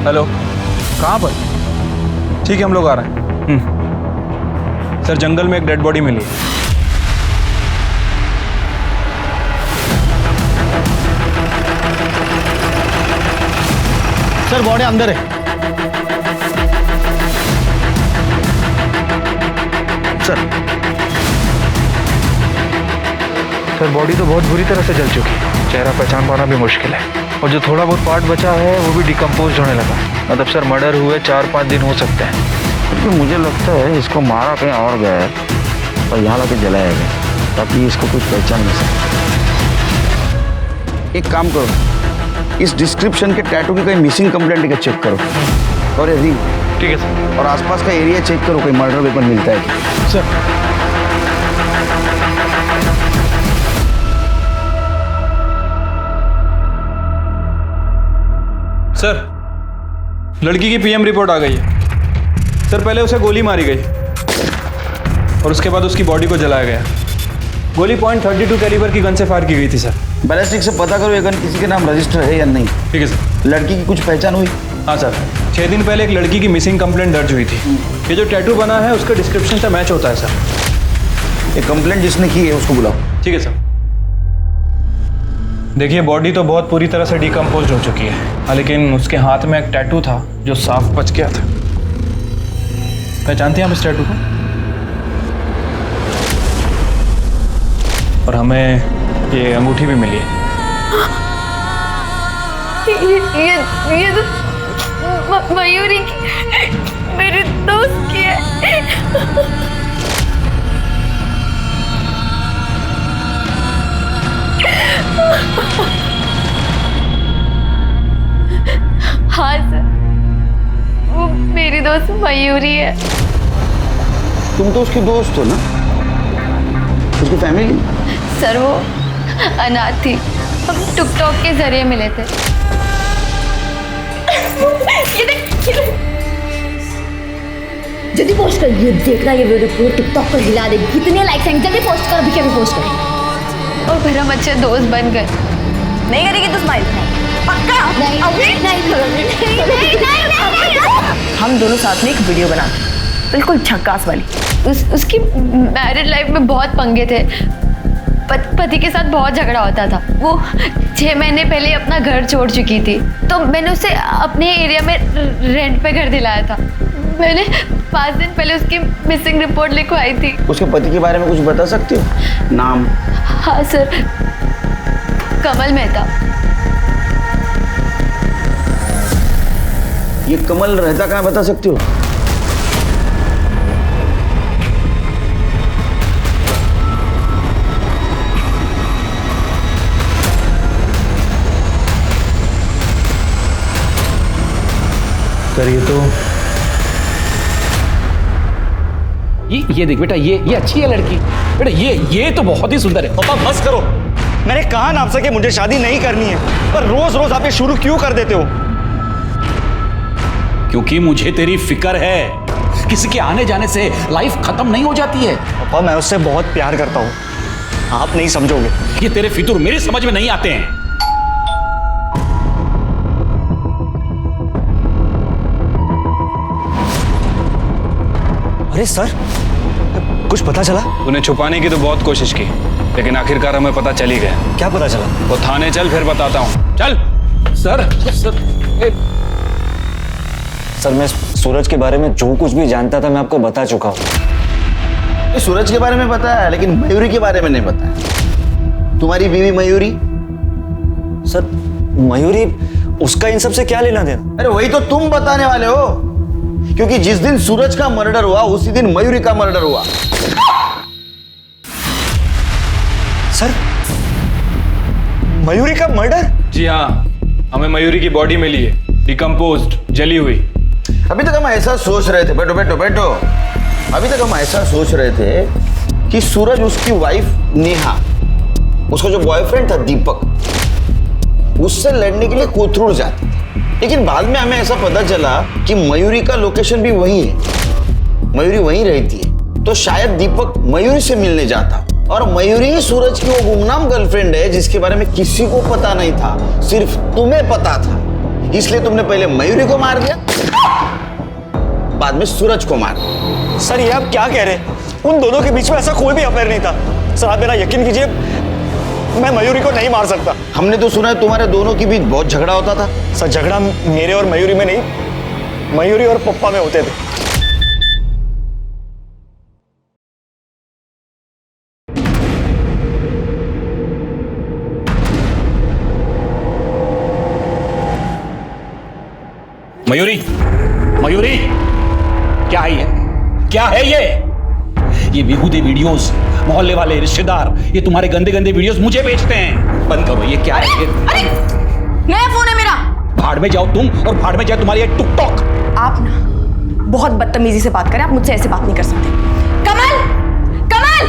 Q: हेलो, कहाँ पर? ठीक है, हम लोग आ रहे हैं। सर, जंगल में एक डेड बॉडी मिली है।
J: सर, बॉडी अंदर है।
Q: सर, बॉडी तो बहुत बुरी तरह से जल चुकी है। चेहरा पहचान पाना भी मुश्किल है। और जो थोड़ा बहुत पार्ट बचा है वो भी डिकम्पोज होने लगा। मतलब सर मर्डर हुए 4-5 दिन हो सकते हैं।
O: क्योंकि मुझे लगता है इसको मारा कहीं और गया है और यहाँ लाके जलाया गया ताकि इसको कुछ पहचान नहीं सके। एक काम करो, इस डिस्क्रिप्शन के टैटू की कहीं मिसिंग कंप्लेंट का चेक करो और ये रिंग,
Q: ठीक है सर।
O: और आसपास का एरिया चेक करो, कोई मर्डर वेपन मिलता है क्या।
Q: सर सर लड़की की पीएम रिपोर्ट आ गई है सर। पहले उसे गोली मारी गई और उसके बाद उसकी बॉडी को जलाया गया। गोली .32 कैलिबर की गन से फायर की गई थी सर।
O: बैलिस्टिक से पता करो ये गन किसी के नाम रजिस्टर है या नहीं।
Q: ठीक है सर।
O: लड़की की कुछ पहचान हुई?
Q: हाँ सर, 6 दिन पहले एक लड़की की मिसिंग कंप्लेंट दर्ज हुई थी। ये जो टैटू बना है उसका डिस्क्रिप्शन से मैच होता है सर।
O: ये कंप्लेंट जिसने की है उसको बुलाओ।
Q: ठीक है सर। देखिए बॉडी तो बहुत पूरी तरह से डिकम्पोज हो चुकी है, लेकिन उसके हाथ में एक टैटू था जो साफ बच गया था। पहचानते हैं आप इस टैटू को? और हमें ये अंगूठी भी मिली है।
A: ये तो मयूरी की, मेरे दोस्त की है। हाँ सर, वो मेरी दोस्त मयूरी है।
O: तुम तो उसकी दोस्त हो ना? उसकी फैमिली?
A: सर वो अनाथ थी, हम टिकटॉक के जरिए मिले थे।
R: जल्दी पोस्ट कर, ये देखना ये वीडियो पूरे टिकटॉक पर हिला दे। कितने लाइक्स आएंगे, जल्दी पोस्ट कर, अभी क्या भी पोस्ट कर।
A: और फिर हम अच्छे दोस्त बन गए।
P: नहीं करेगी तो स्माइल पक्का?
R: नहीं
P: हम दोनों साथ में एक वीडियो बनाते, बिल्कुल झक्कास वाली।
A: उसकी मैरिड लाइफ में बहुत पंगे थे। पति के साथ बहुत झगड़ा होता था। वो 6 महीने पहले अपना घर छोड़ चुकी थी, तो मैंने उसे अपने एरिया में रेंट पे घर दिलाया था। मैंने 5 दिन पहले उसकी मिसिंग रिपोर्ट लिखवाई थी।
O: उसके पति के बारे में कुछ बता सकते हो? नाम?
A: हाँ सर, कमल मेहता।
O: ये कमल रहता कहाँ बता सकते हो?
Q: सर ये तो
G: ये देख बेटा, ये अच्छी है लड़की। बेटा ये तो बहुत ही सुंदर है।
N: पापा बस करो, मैंने कहा ना आपसे कि मुझे शादी नहीं करनी है, पर रोज रोज आप ये शुरू क्यों कर देते हो?
G: क्योंकि मुझे तेरी फिक्र है। किसी के आने जाने से लाइफ खत्म नहीं हो जाती है।
N: पापा मैं उससे बहुत प्यार करता हूँ, आप नहीं समझोगे।
G: ये तेरे फितूर मेरी समझ में नहीं आते हैं।
N: अरे सर, कुछ पता चला?
Q: तूने छुपाने की तो बहुत कोशिश की, लेकिन आखिरकार हमें पता चल ही गया।
N: क्या पता चला?
Q: वो थाने चल, फिर बताता हूँ। चल।
N: सर मैं सूरज के बारे में जो कुछ भी जानता था मैं आपको बता चुका हूँ।
O: सूरज के बारे में पता है, लेकिन मयूरी के बारे में नहीं पता है। तुम्हारी बीवी मयूरी?
N: सर मयूरी, उसका इन सब से क्या लेना देना?
O: अरे वही तो तुम बताने वाले हो, क्योंकि जिस दिन सूरज का मर्डर हुआ उसी दिन मयूरी का मर्डर हुआ।
N: सर मयूरी का मर्डर?
Q: जी हाँ, हमें मयूरी की बॉडी मिली है, डिकम्पोज्ड, जली हुई।
O: अभी तक हम ऐसा सोच रहे थे, बैठो बैठो बैठो, अभी तक हम ऐसा सोच रहे थे कि सूरज उसकी वाइफ नेहा, उसका जो बॉयफ्रेंड था दीपक, उससे लड़ने के लिए कोथरूड जाते थे। लेकिन बाद में हमें ऐसा पता चला कि मयूरी का लोकेशन भी वही है, मयूरी वहीं रहती है। तो शायद दीपक मयूरी से मिलने जाता, और मयूरी ही सूरज की वो गुमनाम गर्लफ्रेंड है जिसके बारे में किसी को पता नहीं था, सिर्फ तुम्हें पता था। इसलिए तुमने पहले मयूरी को मार दिया, बाद में सूरज को मार दिया।
N: सर ये आप क्या कह रहे हैं? उन दोनों के बीच में ऐसा कोई भी अफेयर नहीं था। सर आप मेरा यकीन कीजिए, मैं मयूरी को नहीं मार सकता।
O: हमने तो सुना है तुम्हारे दोनों के बीच बहुत झगड़ा होता था।
N: सर झगड़ा मेरे और मयूरी में नहीं, मयूरी और पप्पा में होते थे।
T: मयूरी, मयूरी, क्या है ये? क्या है ये? ये बेहूदे वीडियोस, मोहल्ले वाले रिश्तेदार ये तुम्हारे गंदे गंदे वीडियोस मुझे भेजते हैं। बंद करो, ये क्या है?
P: अरे नया फोन है मेरा।
T: भाड़ में जाओ तुम और भाड़ में जाए तुम्हारी ये टिकटॉक।
P: आप ना बहुत बदतमीजी से बात करें, आप मुझसे ऐसे बात नहीं कर सकते। कमल, कमल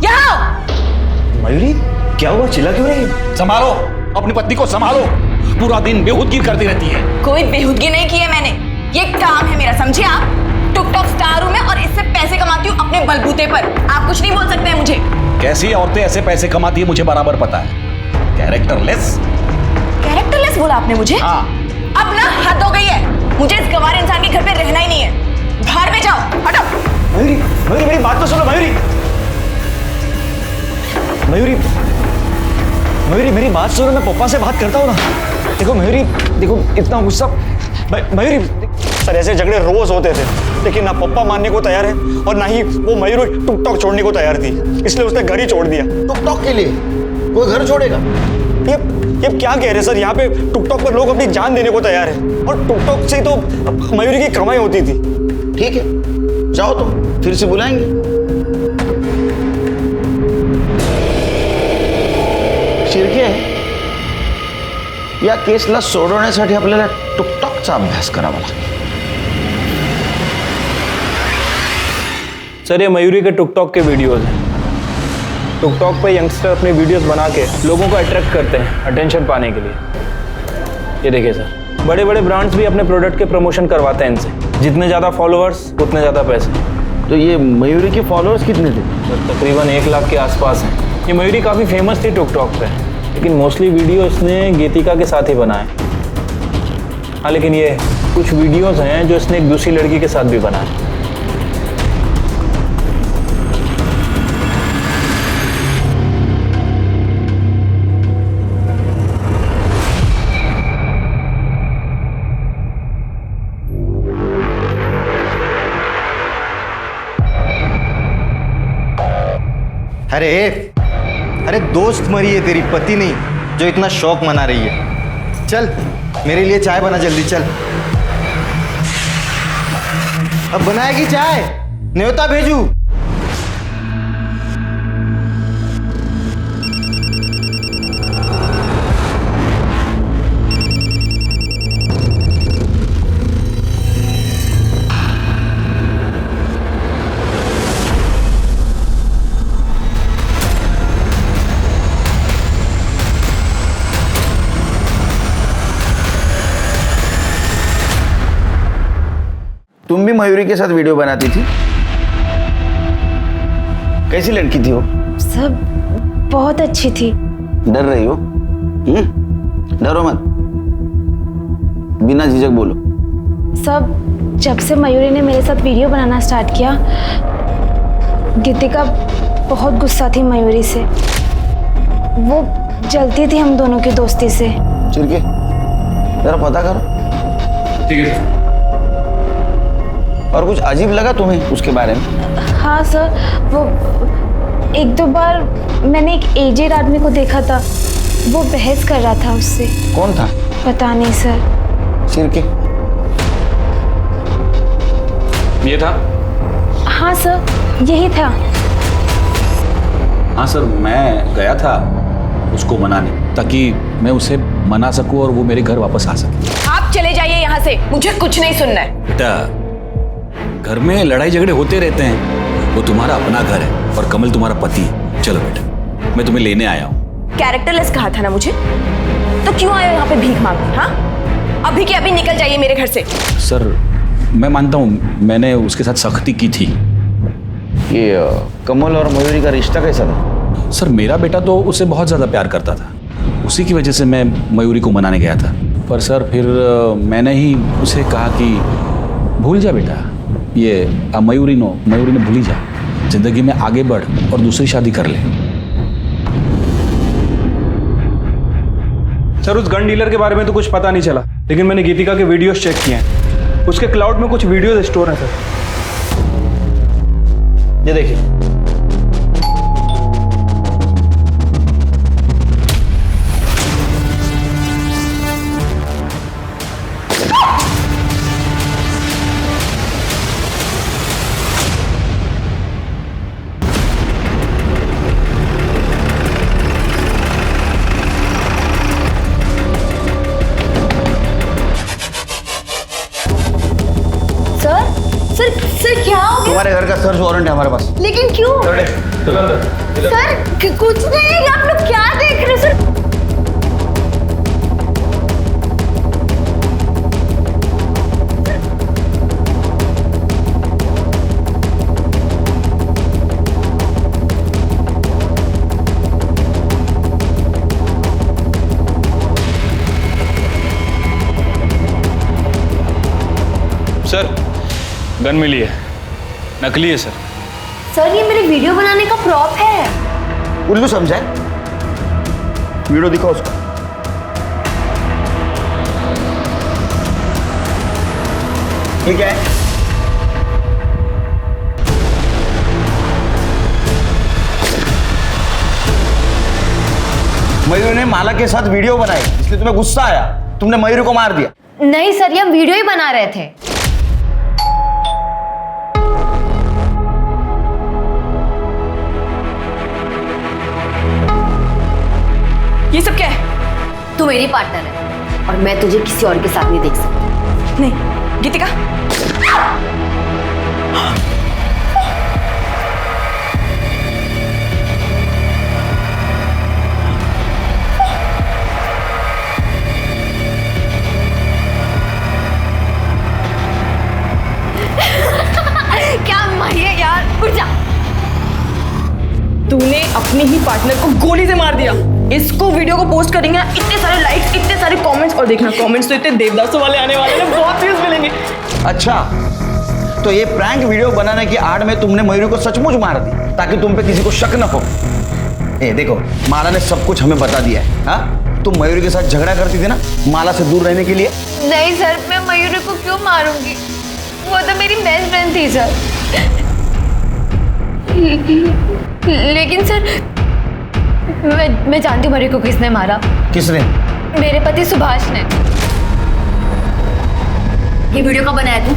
P: यहाँ।
S: मयूरी क्या हुआ, चिल्ला क्यों रही है?
T: संभालो अपनी पत्नी को, संभालो। पूरा दिन बेहूदगी करती रहती है।
P: कोई बेहूदगी नहीं की है मैंने, ये काम है मेरा, समझे आप? टिकटॉक स्टार हूं मैं और इससे पैसे कमाती हूँ अपने बलबूते पर। आप कुछ नहीं बोल सकते हैं मुझे।
T: कैसी औरतें ऐसे पैसे कमाती है मुझे बराबर पता है। कैरेक्टरलेस।
P: कैरेक्टरलेस बोला आपने मुझे?
T: हाँ।
P: अब ना हद हो गई है, मुझे इस गंवार इंसान के घर पे रहना ही नहीं है। बाहर में जाओ, हटो।
S: मयूरी, मयूरी मेरी बात तो सुनो। मयूरी, मयूरी, मयूरी मेरी बात सुनो, मैं पप्पा से बात करता हूँ ना। देखो मयूरी, देखो इतना गुस्सा। मयूरी, सर ऐसे झगड़े रोज होते थे, लेकिन ना पप्पा मानने को तैयार है और ना ही वो मयूरी टिकटॉक छोड़ने को तैयार थी, इसलिए उसने घर ही छोड़ दिया।
O: टिकटॉक के लिए कोई घर छोड़ेगा?
S: ये क्या कह रहे हैं सर? यहाँ पे टिकटॉक पर लोग अपनी जान देने को तैयार है और टिकटॉक से तो मयूरी की कमाई होती थी।
O: ठीक है, जाओ तो फिर से बुलाएंगे। शिर्के या केसला सोडवण्यासाठी आपल्याला टिकटॉकचा अभ्यास करावा लागेल।
Q: सर ये मयूरी के टिकटॉक के वीडियोस हैं। टिकटॉक पे यंगस्टर अपने वीडियोस बना के लोगों को अट्रैक्ट करते हैं अटेंशन पाने के लिए। ये देखिए सर, बड़े बड़े ब्रांड्स भी अपने प्रोडक्ट के प्रमोशन करवाते हैं इनसे। जितने ज़्यादा फॉलोअर्स उतने ज़्यादा पैसे।
O: तो ये मयूरी के फॉलोअर्स कितने थे?
Q: सर तकरीबन 1 लाख के आसपास हैं। ये मयूरी काफ़ी फेमस थी टिकटॉक पे, लेकिन मोस्टली वीडियो इसने गीतिका के साथ ही बनाए। हाँ लेकिन ये कुछ वीडियोस हैं जो इसने एक दूसरी लड़की के साथ भी बनाए।
N: अरे दोस्त मरी है तेरी, पति नहीं, जो इतना शौक मना रही है। चल मेरे लिए चाय बना जल्दी, चल। अब बनाएगी चाय? न्योता भेजू?
O: तुम भी मयूरी के साथ वीडियो बनाती थी? कैसी लड़की थी वो?
F: सब बहुत अच्छी थी।
O: डर रही हो? डरो मत, बिना झिझक बोलो।
F: सब जब से मयूरी ने मेरे साथ वीडियो बनाना स्टार्ट किया, गीतिका बहुत गुस्सा थी मयूरी से। वो जलती थी हम दोनों की दोस्ती से।
O: चिरके जरा पता करो।
C: ठीक है सर।
O: और कुछ अजीब लगा तुम्हें उसके बारे में?
F: हाँ सर, वो 1-2 बार मैंने एक एजेड आदमी को देखा था, वो बहस कर रहा था उससे।
O: कौन था?
F: पता नहीं सर।
O: शिरके
C: ये था?
F: हाँ सर, यही था।
T: हाँ सर, मैं गया था उसको मनाने, ताकि मैं उसे मना सकूं और वो मेरे घर वापस आ सके।
P: आप चले जाइए यहाँ से, मुझे कुछ नहीं सुनना है।
T: बेटा, घर में लड़ाई झगड़े होते रहते हैं, वो तुम्हारा अपना घर है और कमल तुम्हारा पति है। चलो बेटा, मैं तुम्हें लेने आया हूँ।
P: कैरेक्टरलेस कहा था ना मुझे, तो क्यों आए हो यहाँ पे भीख मांगने? हाँ, अभी के अभी निकल जाइए मेरे घर से।
T: सर मैं मानता हूँ मैंने उसके साथ सख्ती की थी।
O: ये कमल और मयूरी का रिश्ता कैसा था?
T: सर मेरा बेटा तो उससे बहुत ज़्यादा प्यार करता था, उसी की वजह से मैं मयूरी को मनाने गया था। पर सर फिर मैंने ही उसे कहा कि भूल जा बेटा, ये मयूरी ने भूल ही जा, जिंदगी में आगे बढ़ और दूसरी शादी कर ले।
Q: सर उस गन डीलर के बारे में तो कुछ पता नहीं चला, लेकिन मैंने गीतिका के वीडियोस चेक किए हैं। उसके क्लाउड में कुछ वीडियोस स्टोर हैं सर। ये देखिए।
O: तुम्हारे घर का सर्च वारंट है हमारे पास।
R: लेकिन क्यों? सर कुछ नहीं, आप लोग क्या देख रहे सर?
Q: सर गन मिली है, नकली है सर।
R: सर ये मेरे वीडियो बनाने का प्रॉप है।
O: उल्लू समझा है? वीडियो दिखाओ उसको। ये क्या है? मयूरी ने माला के साथ वीडियो बनाई, इसलिए तुम्हें गुस्सा आया, तुमने मयूरी को मार दिया।
R: नहीं सर, ये हम वीडियो ही बना रहे थे।
P: ये सब क्या है?
R: तू मेरी पार्टनर है और मैं तुझे किसी और के साथ नहीं देख सकती।
P: नहीं गीतिका,
R: क्या मारिए यार, उठ जा।
P: तूने अपने ही पार्टनर को गोली से मार दिया। इसको वीडियो को पोस्ट करेंगे ना, इतने सारे लाइक्स, इतने सारे कमेंट्स, और देखना कमेंट्स तो इतने देवदासों वाले आने वाले हैं, बहुत व्यूज मिलेंगे।
O: अच्छा, तो ये प्रैंक वीडियो बनाने की आड़ में तुमने मयूरी को सचमुच मार दी ताकि तुम पे किसी को शक न हो। ए देखो, माला ने सब कुछ हमें बता दिया है। हाँ, तुम मयूरी के साथ झगड़ा करती थी ना माला से दूर रहने के लिए।
R: नहीं सर, मैं मयूरी को क्यों मारूंगी? वो तो मेरी बेस्ट फ्रेंड थी सर। लेकिन सर मैं जानती हूँ मयूरी को किसने मारा।
O: किसने?
R: मेरे पति सुभाष ने। ये वीडियो कब बनाया तू?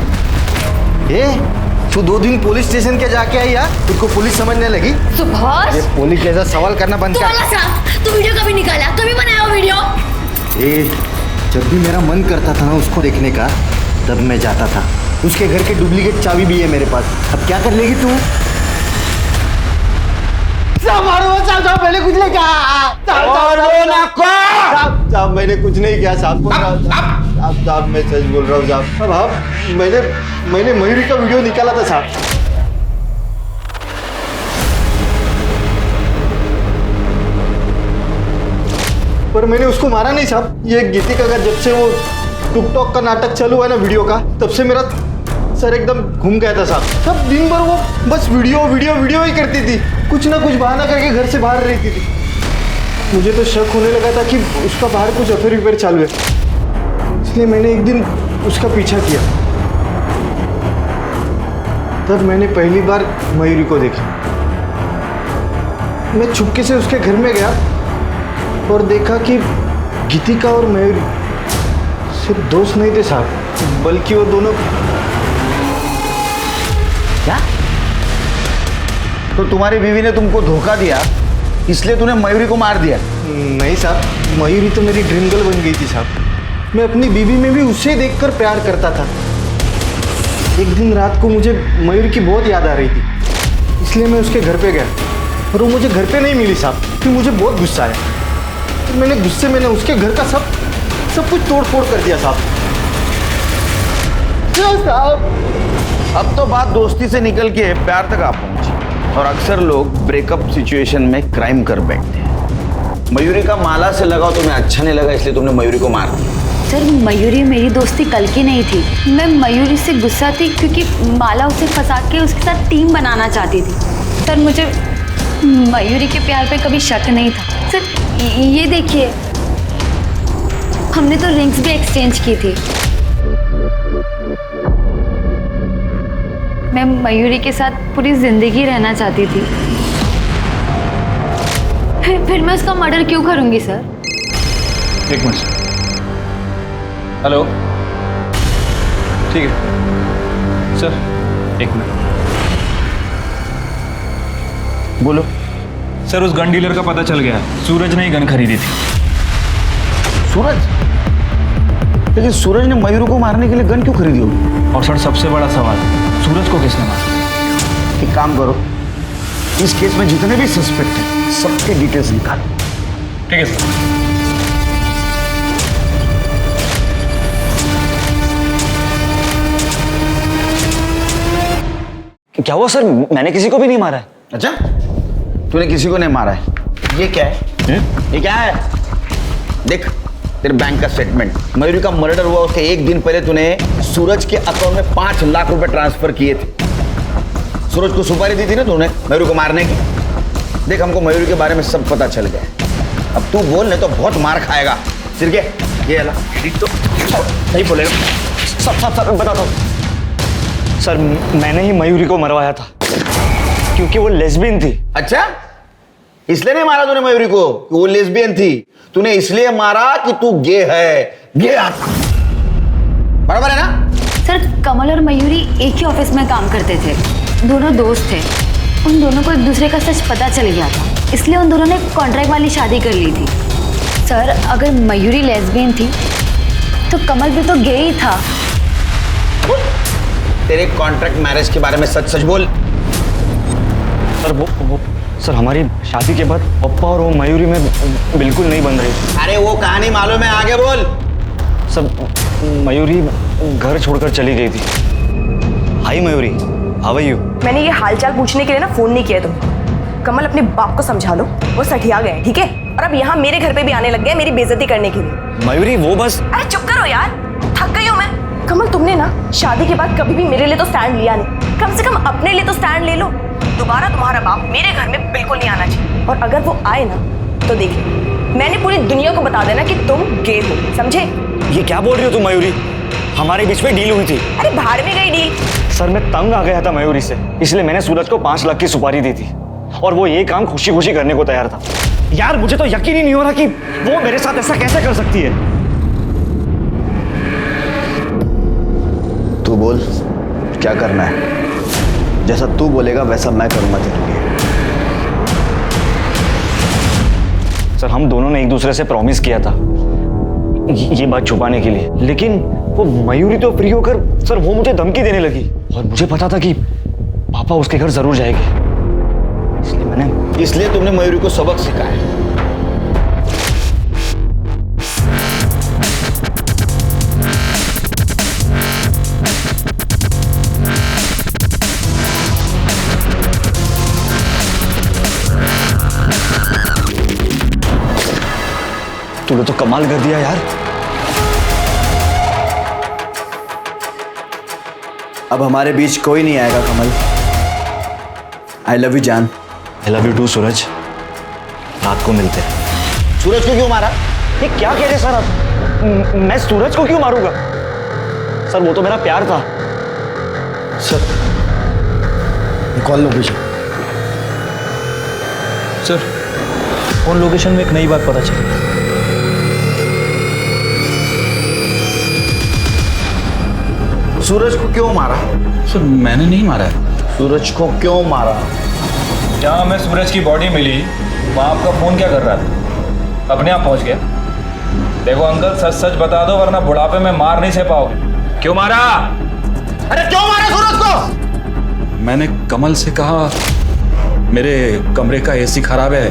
S: तू 2 दिन पुलिस स्टेशन के जाके आई यार, तुझको पुलिस समझने लगी?
R: सुभाष,
S: ये पुलिस जैसा सवाल करना बंद कर।
R: तू वीडियो कभी निकाला? कभी बनाया वो वीडियो?
S: जब भी मेरा मन करता था ना उसको देखने का, तब मैं जाता था। उसके घर के डुप्लीकेट चाबी भी है मेरे पास। अब क्या कर लेगी तू? साहब मैंने कुछ नहीं कहा। साहब मैंने कुछ नहीं किया साहब। साहब मैं सच बोल रहा हूँ साहब। अब मैंने मयूरी का वीडियो निकाला था साहब। पर मैंने उसको मारा नहीं साहब। ये गीतिका का जब से वो टिकटॉक का नाटक चालू हुआ ना वीडियो का, तब से मेरा सर एकदम घूम गया था साहब। सब दिन भर वो बस वीडियो वीडियो वीडियो ही करती थी, कुछ ना कुछ बहाना करके घर से बाहर रहती थी। मुझे तो शक होने लगा था कि उसका बाहर कुछ अफेयर चालू है, इसलिए मैंने एक दिन उसका पीछा किया। तब मैंने पहली बार मयूरी को देखा। मैं चुपके से उसके घर में गया और देखा कि गीतिका और मयूरी सिर्फ दोस्त नहीं थे साहब, बल्कि वो दोनों।
O: क्या? तो तुम्हारी बीवी ने तुमको धोखा दिया, इसलिए तूने मयूरी को मार दिया?
S: नहीं साहब, मयूरी तो मेरी ड्रीम गर्ल बन गई थी साहब। मैं अपनी बीवी में भी उसे देखकर प्यार करता था। एक दिन रात को मुझे मयूरी की बहुत याद आ रही थी, इसलिए मैं उसके घर पे गया और वो मुझे घर पे नहीं मिली साहब। फिर मुझे बहुत गुस्सा आया, तो मैंने गुस्से में उसके घर का सब कुछ तोड़ फोड़ कर दिया साहब।
O: अब तो बात दोस्ती से निकल के प्यार तक आ पहुंची, और अक्सर लोग ब्रेकअप सिचुएशन में क्राइम कर बैठते हैं। मयूरी का माला से लगाव तुम्हें अच्छा नहीं लगा, इसलिए तुमने मयूरी को मार दिया।
R: सर मयूरी मेरी दोस्ती कल की नहीं थी। मैं मयूरी से गुस्सा थी क्योंकि माला उसे फंसा के उसके साथ टीम बनाना चाहती थी। सर मुझे मयूरी के प्यार पे कभी शक नहीं था। सर ये देखिए, हमने तो रिंग्स भी एक्सचेंज की थी। मैं मयूरी के साथ पूरी जिंदगी रहना चाहती थी। फिर मैं उसका मर्डर क्यों करूंगी सर?
Q: एक मिनट। हेलो, ठीक है सर, एक मिनट।
O: बोलो
Q: सर, उस गन डीलर का पता चल गया है। सूरज ने ही गन खरीदी थी।
O: सूरज? लेकिन सूरज ने मयूरी को मारने के लिए गन क्यों खरीदी होगी?
Q: और सर सबसे बड़ा सवाल, सूरज को किसने मारा?
O: एक काम करो, इस केस में जितने भी सस्पेक्ट हैं सबके डिटेल्स निकालो।
Q: ठीक है सर।
O: क्या हुआ सर? मैंने किसी को भी नहीं मारा है। अच्छा, तूने किसी को नहीं मारा है? ये क्या है? ये क्या है? देख तेरे बैंक का स्टेटमेंट। मयूरी का मर्डर हुआ उसके एक दिन पहले तूने सूरज के अकाउंट में 5 लाख रुपए ट्रांसफर किए थे। सूरज को सुपारी दी थी ना तूने मयूरी को मारने की। देख हमको मयूरी के बारे में सब पता चल गया। अब तू बोल नहीं तो बहुत मार खाएगा। सिर के ये अला तो नहीं बोलेगा। सब बताता हूँ
N: सर, मैंने ही मयूरी को मरवाया था क्योंकि वो लेस्बियन थी।
O: अच्छा, इसलिए नहीं मारा तूने मयूरी को कि वो लेस्बियन थी? तूने इसलिए मारा कि तू गे है। गे बराबर है ना?
R: सर, कमल और मयूरी एक ही ऑफिस में काम करते थे, दोनों दोस्त थे। उन दोनों को एक दूसरे का सच पता चल गया था, इसलिए उन दोनों ने कॉन्ट्रैक्ट वाली शादी कर ली थी। सर, अगर मयूरी लेस्बियन थी तो कमल भी तो गे ही था।
O: तेरे कॉन्ट्रैक्ट मैरिज के बारे में सच सच बोल।
N: सर हमारी शादी के बाद पप्पा और वो मयूरी में बिल्कुल नहीं बन रही।
O: अरे वो कहानी मालूम है, आगे बोल।
N: सर मयूरी घर छोड़कर चली गई थी। हाय मयूरी, हाउ आर यू?
P: मैंने ये हालचाल पूछने के लिए ना फोन नहीं किया तुम। कमल अपने बाप को समझा लो, वो सठिया गए, ठीक है? और अब यहाँ मेरे घर पे भी आने लग गए मेरी बेइज्जती करने के लिए।
N: मयूरी वो बस।
P: अरे चुप करो यार, थक गई हूँ मैं। कमल तुमने ना शादी के बाद कभी भी मेरे लिए तो स्टैंड लिया नहीं, कम से कम अपने लिए तो स्टैंड ले लो। दोबारा तुम्हारा बाप मेरे घर में बिल्कुल नहीं आना चाहिए, और अगर वो आए ना तो देख लो, मैंने पूरी दुनिया को बता देना कि तुम गे हो, समझे?
N: ये क्या बोल रही हो तुम मयूरी? हमारे बीच में डील हुई थी।
P: अरे बाहर में गई डील।
N: सर मैं तंग आ गया था मयूरी से, इसलिए मैंने सूरज को 5 लाख की सुपारी दी थी और वो ये काम खुशी खुशी करने को तैयार था। यार मुझे तो यकीन ही नहीं हो रहा कि वो मेरे साथ ऐसा कैसे कर सकती है।
O: तू बोल क्या करना है? जैसा तू बोलेगा वैसा मैं करूंगा तेरे लिए।
N: सर हम दोनों ने एक दूसरे से प्रॉमिस किया था ये बात छुपाने के लिए, लेकिन वो मयूरी तो फ्री होकर सर वो मुझे धमकी देने लगी, और मुझे पता था कि पापा उसके घर जरूर जाएंगे,
O: इसलिए तुमने मयूरी को सबक सिखाया।
N: तूने तो कमाल कर दिया यार।
S: अब हमारे बीच कोई नहीं आएगा कमल। आई लव यू जान।
N: आई लव यू टू सूरज। रात को मिलते हैं।
O: सूरज को क्यों मारा?
N: ये क्या कह रहे सर आप? मैं सूरज को क्यों मारूंगा? सर वो तो मेरा प्यार था।
J: Sir call location.
Q: Sir phone location में एक नई बात पता चली।
O: सूरज को क्यों मारा?
T: सर मैंने नहीं मारा है।
O: सूरज को क्यों मारा?
Q: जहाँ हमें सूरज की बॉडी मिली वहाँ आपका फोन क्या कर रहा था? अपने आप पहुँच गया। देखो अंकल सच सच बता दो वरना बुढ़ापे में मार नहीं सह पाओगे। क्यों मारा?
O: अरे क्यों मारा सूरज को?
T: मैंने कमल से कहा मेरे कमरे का एसी खराब है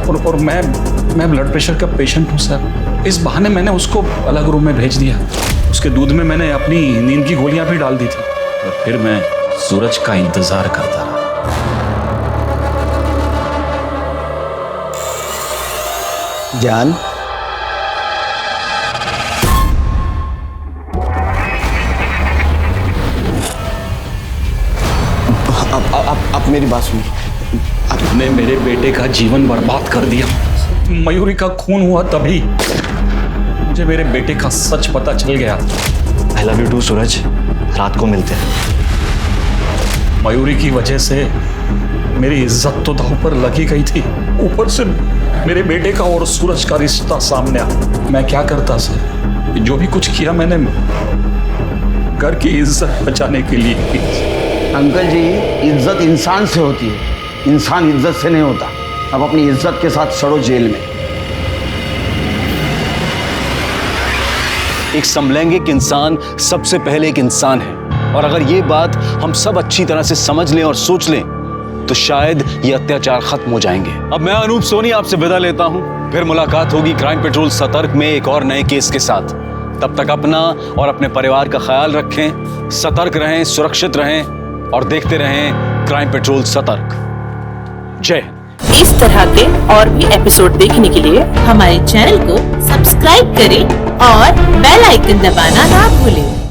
T: और मैं ब्लड प्रेशर का पेशेंट हूँ सर। इस बहाने मैंने उसको अलग रूम में भेज दिया। उसके दूध में मैंने अपनी नींद की गोलियां भी डाल दी थी और फिर मैं सूरज का इंतजार करता रहा।
S: जान, आप मेरी बात सुनिए।
T: आपने मेरे बेटे का जीवन बर्बाद कर दिया। मयूरी का खून हुआ तभी मुझे मेरे बेटे का सच पता चल गया।
N: आई लव यू टू सूरज। रात को मिलते हैं।
T: मयूरी की वजह से मेरी इज्जत तो दांव पर लगी गई थी, ऊपर से मेरे बेटे का और सूरज का रिश्ता सामने आ। मैं क्या करता सर? जो भी कुछ किया मैंने घर की इज्जत बचाने के लिए की।
O: अंकल जी, इज्जत इंसान से होती है, इंसान इज्जत से नहीं होता। अब अपनी इज्जत के साथ सड़ो जेल में।
D: एक समलैंगिक इंसान सबसे पहले एक इंसान है। और अगर ये बात हम सब अच्छी तरह से समझ लें और सोच लें तो शायद ये अत्याचार खत्म हो जाएंगे। अब मैं अनूप सोनी आपसे विदा लेता हूं, फिर मुलाकात होगी क्राइम पेट्रोल सतर्क में एक और नए केस के साथ। तब तक अपना और अपने परिवार का ख्याल रखें, सतर्क रहें, सुरक्षित रहें और देखते रहें क्राइम पेट्रोल सतर्क। जय।
U: इस तरह के और भी एपिसोड देखने के लिए हमारे चैनल को सब्सक्राइब करें और बेल आइकन दबाना ना भूलें।